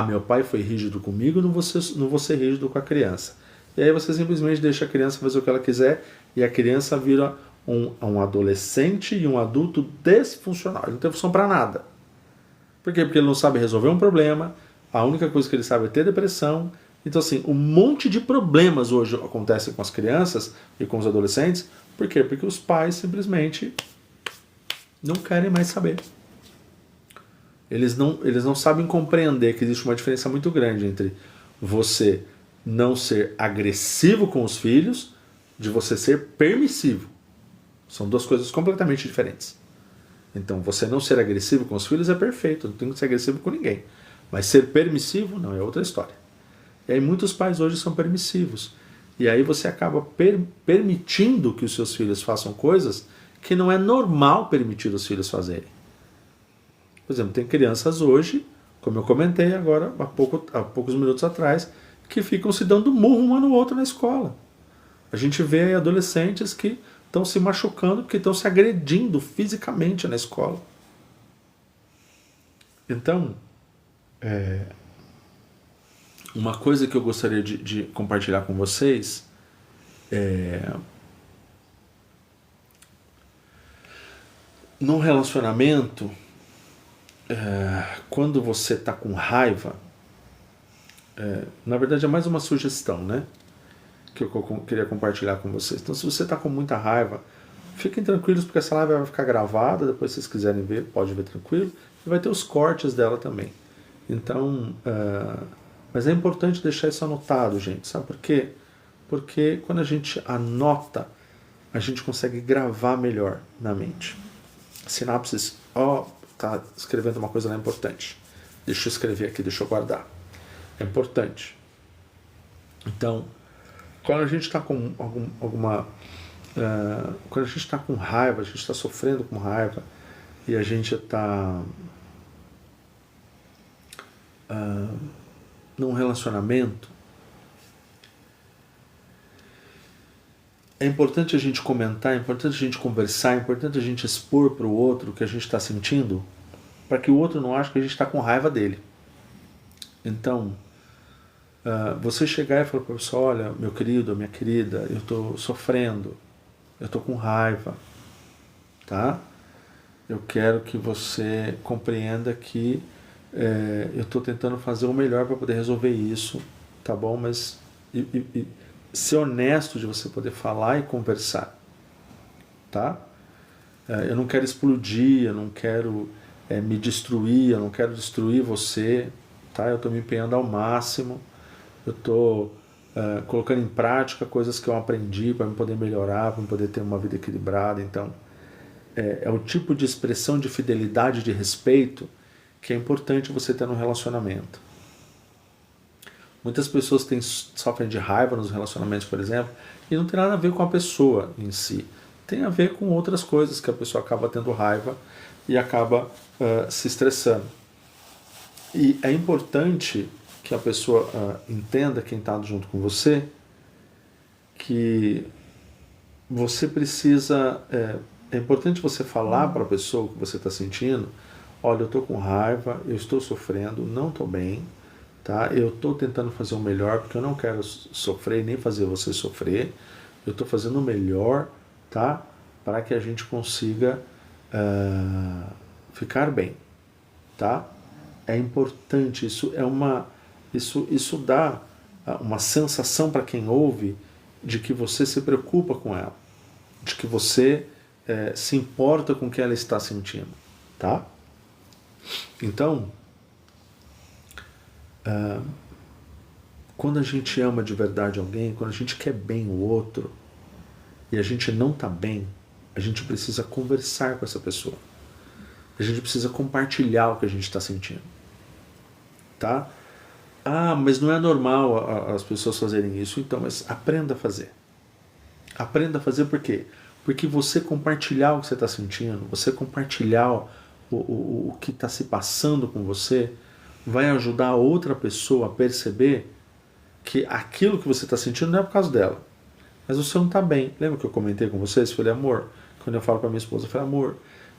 meu pai foi rígido comigo, não vou ser rígido com a criança. E aí você simplesmente deixa a criança fazer o que ela quiser e a criança vira um adolescente e um adulto desfuncional. Ele não tem função para nada. Por quê? Porque ele não sabe resolver um problema, a única coisa que ele sabe é ter depressão. Então assim, um monte de problemas hoje acontecem com as crianças e com os adolescentes. Por quê? Porque os pais simplesmente não querem mais saber. Eles não sabem compreender que existe uma diferença muito grande entre você não ser agressivo com os filhos, de você ser permissivo. São duas coisas completamente diferentes. Então, você não ser agressivo com os filhos é perfeito, não tem que ser agressivo com ninguém. Mas ser permissivo, não, é outra história. E aí muitos pais hoje são permissivos. E aí você acaba permitindo que os seus filhos façam coisas que não é normal permitir os filhos fazerem. Por exemplo, tem crianças hoje, como eu comentei agora há poucos minutos atrás, que ficam se dando murro um no outro na escola. A gente vê aí adolescentes que estão se machucando porque estão se agredindo fisicamente na escola. Então, uma coisa que eu gostaria de compartilhar com vocês é... Num relacionamento, quando você está com raiva, na verdade é mais uma sugestão, né? Que eu queria compartilhar com vocês. Então, se você está com muita raiva, fiquem tranquilos, porque essa live vai ficar gravada, depois se vocês quiserem ver, pode ver tranquilo, e vai ter os cortes dela também. Então, mas é importante deixar isso anotado, gente, sabe por quê? Porque quando a gente anota, a gente consegue gravar melhor na mente. Sinapses, tá escrevendo uma coisa lá importante. Deixa eu escrever aqui, deixa eu guardar. É importante. Então, quando a gente está com quando a gente está com raiva, a gente está sofrendo com raiva e a gente está num relacionamento, é importante a gente comentar, é importante a gente conversar, é importante a gente expor para o outro o que a gente está sentindo, para que o outro não ache que a gente está com raiva dele. Então, você chegar e falar para a pessoa, olha, meu querido, minha querida, eu estou sofrendo, eu estou com raiva, tá? Eu quero que você compreenda que eu estou tentando fazer o melhor para poder resolver isso, tá bom? Mas ser honesto de você poder falar e conversar, tá? Eu não quero explodir, eu não quero me destruir, eu não quero destruir você, tá? Eu estou me empenhando ao máximo, eu estou colocando em prática coisas que eu aprendi para eu poder melhorar, para eu poder ter uma vida equilibrada. Então, é o tipo de expressão de fidelidade e de respeito que é importante você ter no relacionamento. Muitas pessoas sofrem de raiva nos relacionamentos, por exemplo, e não tem nada a ver com a pessoa em si. Tem a ver com outras coisas que a pessoa acaba tendo raiva e acaba se estressando. E é importante que a pessoa entenda, quem está junto com você, que você precisa... É importante você falar para a pessoa o que você está sentindo. Olha, eu estou com raiva, eu estou sofrendo, não estou bem, tá? Eu estou tentando fazer o melhor, porque eu não quero sofrer nem fazer você sofrer. Eu estou fazendo o melhor, tá? Para que a gente consiga ficar bem, tá? É importante, isso dá uma sensação para quem ouve de que você se preocupa com ela, de que você se importa com o que ela está sentindo, tá? Então, quando a gente ama de verdade alguém, quando a gente quer bem o outro e a gente não está bem, a gente precisa conversar com essa pessoa. A gente precisa compartilhar o que a gente está sentindo, tá? Mas não é normal as pessoas fazerem isso. Então, mas aprenda a fazer. Aprenda a fazer por quê? Porque você compartilhar o que você está sentindo, você compartilhar o que está se passando com você, vai ajudar a outra pessoa a perceber que aquilo que você está sentindo não é por causa dela. Mas você não está bem. Lembra que eu comentei com vocês? Eu falei, amor, quando eu falo para minha esposa, eu falei, amor,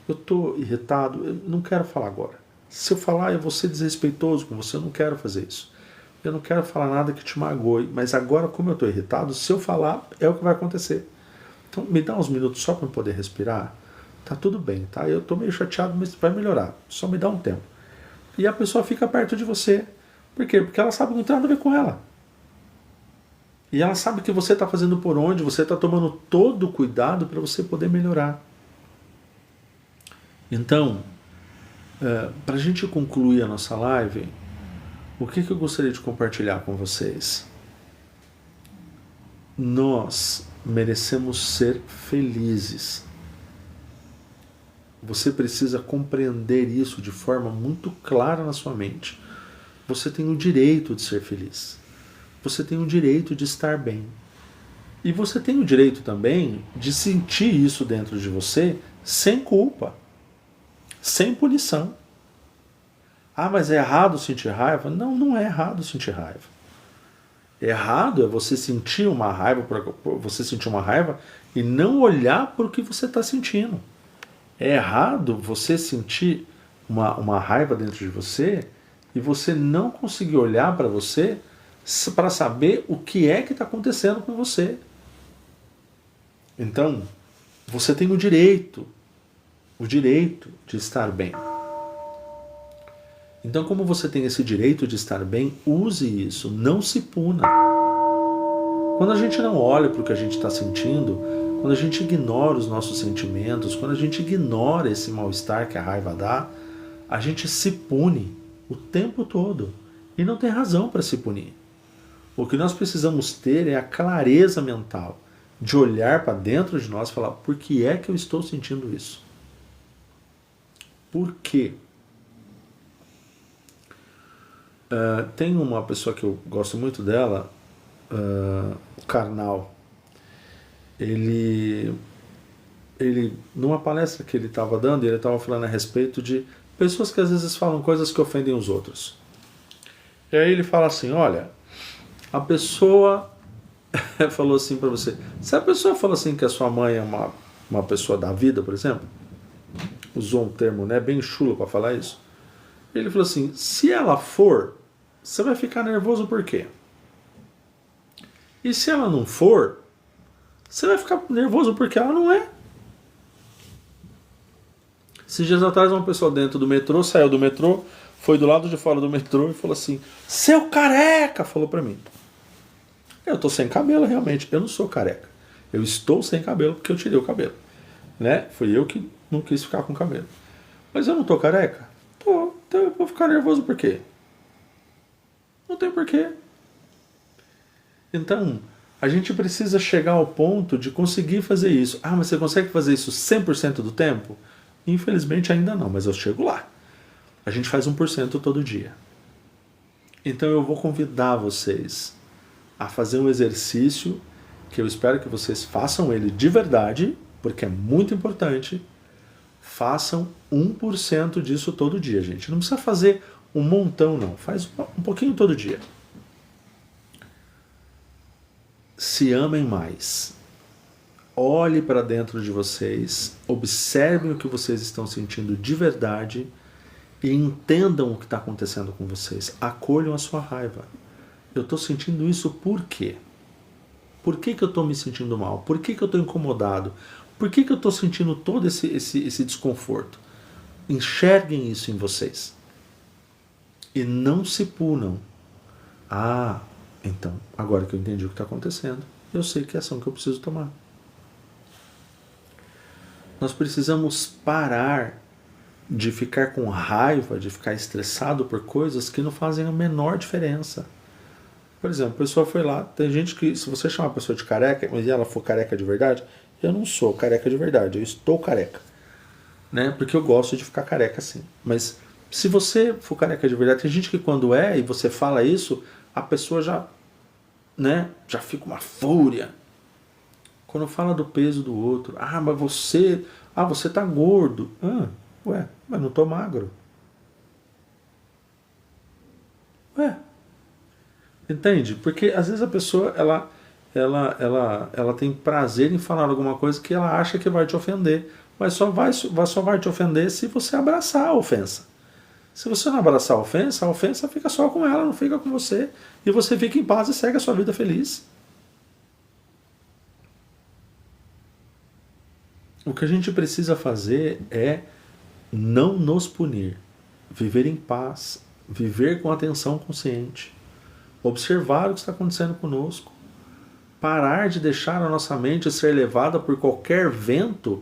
eu estou irritado, eu não quero falar agora. Se eu falar, eu vou ser desrespeitoso com você, eu não quero fazer isso. Eu não quero falar nada que te magoe, mas agora, como eu estou irritado, se eu falar, é o que vai acontecer. Então, me dá uns minutos só para eu poder respirar. Tá tudo bem, tá? Eu estou meio chateado, mas vai melhorar. Só me dá um tempo. E a pessoa fica perto de você. Por quê? Porque ela sabe que não tem nada a ver com ela. E ela sabe que você está fazendo por onde, você está tomando todo o cuidado para você poder melhorar. Então, para a gente concluir a nossa live, o que eu gostaria de compartilhar com vocês? Nós merecemos ser felizes. Você precisa compreender isso de forma muito clara na sua mente. Você tem o direito de ser feliz. você tem o direito de estar bem. E você tem o direito também de sentir isso dentro de você sem culpa, sem punição. Ah, mas é errado sentir raiva? Não, não é errado sentir raiva. Errado é você sentir uma raiva, e não olhar para o que você está sentindo. É errado você sentir uma raiva dentro de você e você não conseguir olhar para você para saber o que é que está acontecendo com você. Então, você tem o direito de estar bem. Então, como você tem esse direito de estar bem, use isso, não se puna. Quando a gente não olha para o que a gente está sentindo, quando a gente ignora os nossos sentimentos, quando a gente ignora esse mal-estar que a raiva dá, a gente se pune o tempo todo. E não tem razão para se punir. O que nós precisamos ter é a clareza mental de olhar para dentro de nós e falar: por que é que eu estou sentindo isso? Por quê? Tem uma pessoa que eu gosto muito dela, o Karnal. Ele numa palestra que ele estava dando, ele estava falando a respeito de pessoas que às vezes falam coisas que ofendem os outros. E aí ele fala assim: olha, a pessoa falou assim para você, se a pessoa fala assim que a sua mãe é uma pessoa da vida, por exemplo, usou um termo, né, bem chulo para falar isso, ele falou assim: se ela for, você vai ficar nervoso por quê? E se ela não for, você vai ficar nervoso porque ela não é. Esses dias atrás uma pessoa dentro do metrô, saiu do metrô, foi do lado de fora do metrô e falou assim: seu careca! Falou pra mim. Eu tô sem cabelo realmente, eu não sou careca. Eu estou sem cabelo porque eu tirei o cabelo. Né? Fui eu que não quis ficar com cabelo. Mas eu não tô careca? Tô, então eu vou ficar nervoso por quê? Não tem porquê. Então, a gente precisa chegar ao ponto de conseguir fazer isso. Ah, mas você consegue fazer isso 100% do tempo? Infelizmente ainda não, mas eu chego lá. A gente faz 1% todo dia. Então eu vou convidar vocês a fazer um exercício que eu espero que vocês façam ele de verdade, porque é muito importante. Façam 1% disso todo dia, gente. Não precisa fazer um montão, não. Faz um pouquinho todo dia. Se amem mais. Olhe para dentro de vocês, observem o que vocês estão sentindo de verdade e entendam o que está acontecendo com vocês. Acolham a sua raiva. Eu estou sentindo isso por quê? Por que eu estou me sentindo mal? Por que eu estou incomodado? Por que eu estou sentindo todo esse desconforto? Enxerguem isso em vocês. E não se punam. Ah, então, agora que eu entendi o que está acontecendo, eu sei que ação que eu preciso tomar. Nós precisamos parar de ficar com raiva, de ficar estressado por coisas que não fazem a menor diferença. Por exemplo, a pessoa foi lá, tem gente que, se você chamar a pessoa de careca, mas ela for careca de verdade, eu não sou careca de verdade, eu estou careca. Né? Porque eu gosto de ficar careca assim. Mas se você for careca de verdade, tem gente que quando é e você fala isso, a pessoa já fica uma fúria. Quando fala do peso do outro, mas você tá gordo. Mas não tô magro. Entende? Porque às vezes a pessoa ela tem prazer em falar alguma coisa que ela acha que vai te ofender, mas só vai te ofender se você abraçar a ofensa. Se você não abraçar a ofensa fica só com ela, não fica com você, e você fica em paz e segue a sua vida feliz. O que a gente precisa fazer é não nos punir, viver em paz, viver com atenção consciente, observar o que está acontecendo conosco, parar de deixar a nossa mente ser levada por qualquer vento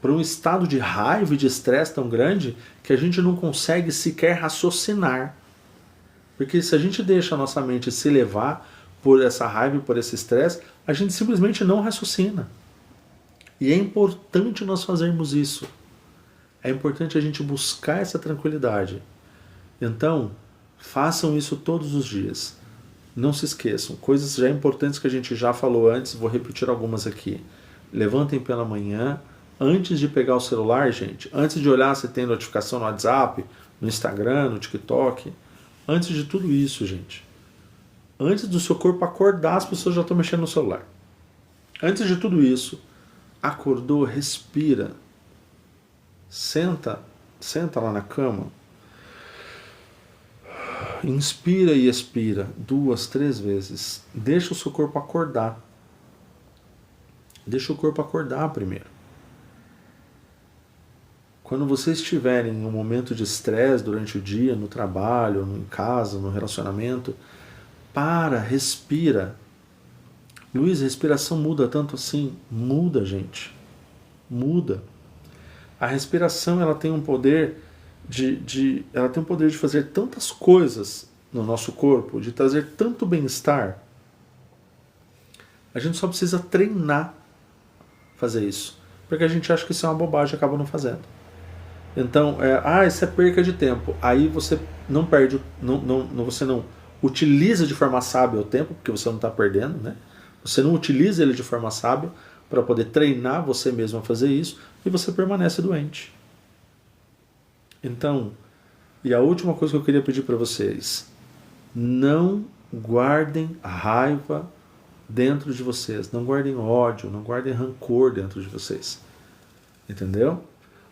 para um estado de raiva e de estresse tão grande que a gente não consegue sequer raciocinar. Porque se a gente deixa a nossa mente se levar por essa raiva e por esse estresse, a gente simplesmente não raciocina. E é importante nós fazermos isso. É importante a gente buscar essa tranquilidade. Então, façam isso todos os dias. Não se esqueçam, coisas já importantes que a gente já falou antes, vou repetir algumas aqui. Levantem pela manhã, antes de pegar o celular, gente, antes de olhar se tem notificação no WhatsApp, no Instagram, no TikTok, antes de tudo isso, gente, antes do seu corpo acordar, as pessoas já estão mexendo no celular. Antes de tudo isso, acordou, respira, senta lá na cama, inspira e expira 2, 3 vezes. Deixa o seu corpo acordar. Deixa o corpo acordar primeiro. Quando vocês estiverem em um momento de estresse durante o dia, no trabalho, em casa, no relacionamento, respira. Luiz, a respiração muda tanto assim? Muda, gente. Muda. A respiração, ela tem um poder ela tem o poder de fazer tantas coisas no nosso corpo, de trazer tanto bem-estar. A gente só precisa treinar fazer isso, porque a gente acha que isso é uma bobagem e acaba não fazendo. Então, isso é perca de tempo. Aí você não perde, você não utiliza de forma sábia o tempo, porque você não está perdendo, né? Você não utiliza ele de forma sábia para poder treinar você mesmo a fazer isso, e você permanece doente. Então, e a última coisa que eu queria pedir para vocês, não guardem raiva dentro de vocês, não guardem ódio, não guardem rancor dentro de vocês. Entendeu?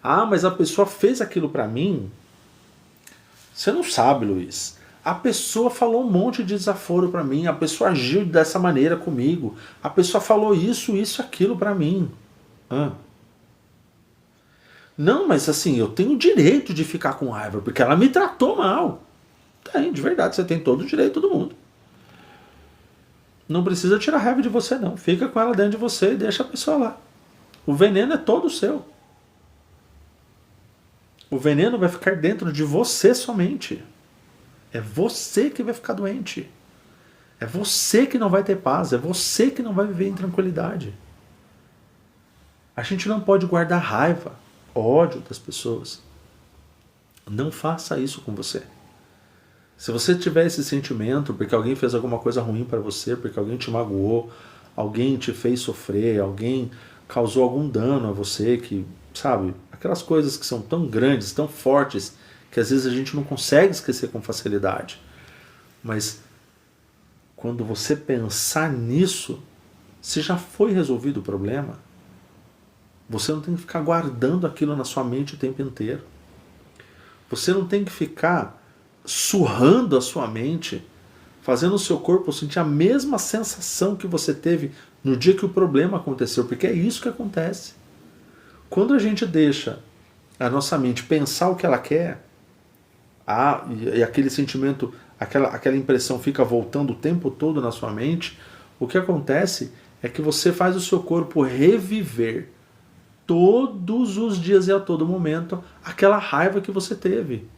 Ah, mas a pessoa fez aquilo para mim. Você não sabe, Luiz. A pessoa falou um monte de desaforo para mim, a pessoa agiu dessa maneira comigo, a pessoa falou isso, aquilo para mim. Não, mas assim, eu tenho o direito de ficar com raiva, porque ela me tratou mal. Tem, de verdade, você tem todo o direito do mundo. Não precisa tirar raiva de você, não. Fica com ela dentro de você e deixa a pessoa lá. O veneno é todo seu. O veneno vai ficar dentro de você somente. É você que vai ficar doente. É você que não vai ter paz. É você que não vai viver em tranquilidade. A gente não pode guardar raiva, ódio das pessoas. Não faça isso com você. Se você tiver esse sentimento porque alguém fez alguma coisa ruim para você, porque alguém te magoou, alguém te fez sofrer, alguém causou algum dano a você, que, sabe, aquelas coisas que são tão grandes, tão fortes, que às vezes a gente não consegue esquecer com facilidade. Mas quando você pensar nisso, se já foi resolvido o problema, você não tem que ficar guardando aquilo na sua mente o tempo inteiro. Você não tem que ficar surrando a sua mente, fazendo o seu corpo sentir a mesma sensação que você teve no dia que o problema aconteceu, porque é isso que acontece. Quando a gente deixa a nossa mente pensar o que ela quer, e aquele sentimento, aquela impressão fica voltando o tempo todo na sua mente, o que acontece é que você faz o seu corpo reviver todos os dias e a todo momento aquela raiva que você teve.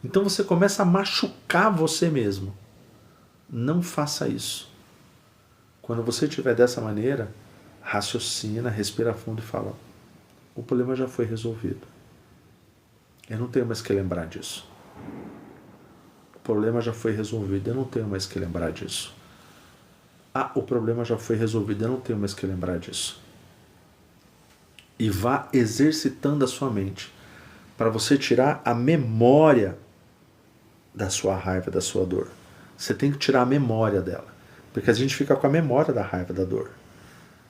Então você começa a machucar você mesmo. Não faça isso. Quando você estiver dessa maneira, raciocina, respira fundo e fala: o problema já foi resolvido. Eu não tenho mais que lembrar disso. O problema já foi resolvido, eu não tenho mais que lembrar disso. O problema já foi resolvido, eu não tenho mais que lembrar disso. E vá exercitando a sua mente para você tirar a memória da sua raiva, da sua dor. Você tem que tirar a memória dela, porque a gente fica com a memória da raiva, da dor.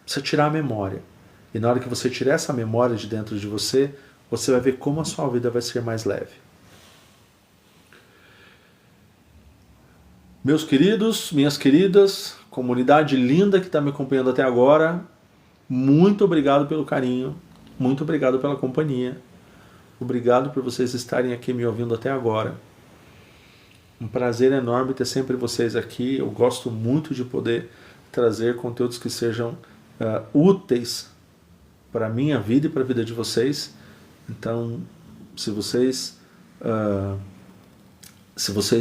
Precisa tirar a memória. E na hora que você tirar essa memória de dentro de você, você vai ver como a sua vida vai ser mais leve. Meus queridos, minhas queridas, comunidade linda que está me acompanhando até agora, muito obrigado pelo carinho, muito obrigado pela companhia, obrigado por vocês estarem aqui me ouvindo até agora. Um prazer enorme ter sempre vocês aqui. Eu gosto muito de poder trazer conteúdos que sejam úteis para a minha vida e para a vida de vocês. Então, se vocês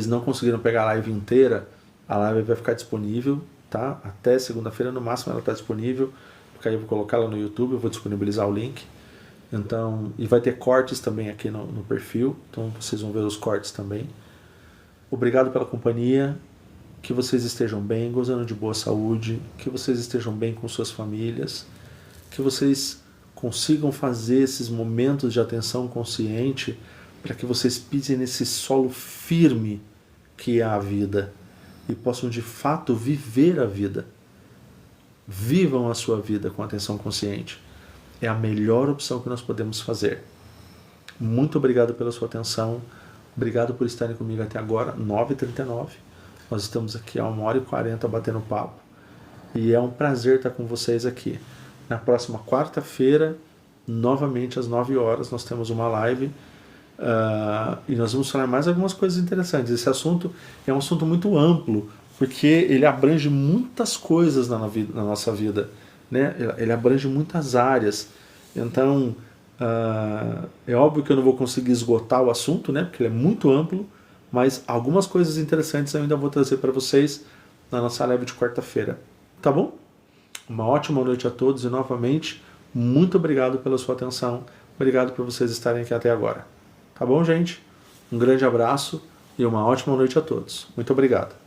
não conseguiram pegar a live inteira, a live vai ficar disponível, tá? Até segunda-feira no máximo ela está disponível, porque aí eu vou colocar ela no YouTube, eu vou disponibilizar o link. Então, e vai ter cortes também aqui no perfil, então vocês vão ver os cortes também. Obrigado pela companhia, que vocês estejam bem, gozando de boa saúde, que vocês estejam bem com suas famílias, que vocês consigam fazer esses momentos de atenção consciente para que vocês pisem nesse solo firme que é a vida e possam de fato viver a vida. Vivam a sua vida com atenção consciente. É a melhor opção que nós podemos fazer. Muito obrigado pela sua atenção. Obrigado por estarem comigo até agora, 9h39. Nós estamos aqui a 1h40 batendo papo. E é um prazer estar com vocês aqui. Na próxima quarta-feira, novamente às 9 horas, nós temos uma live. E nós vamos falar mais algumas coisas interessantes. Esse assunto é um assunto muito amplo, porque ele abrange muitas coisas na nossa vida, né? Ele abrange muitas áreas. Então, é óbvio que eu não vou conseguir esgotar o assunto, né? Porque ele é muito amplo, mas algumas coisas interessantes eu ainda vou trazer para vocês na nossa live de quarta-feira. Tá bom? Uma ótima noite a todos e, novamente, muito obrigado pela sua atenção. Obrigado por vocês estarem aqui até agora. Tá bom, gente? Um grande abraço e uma ótima noite a todos. Muito obrigado.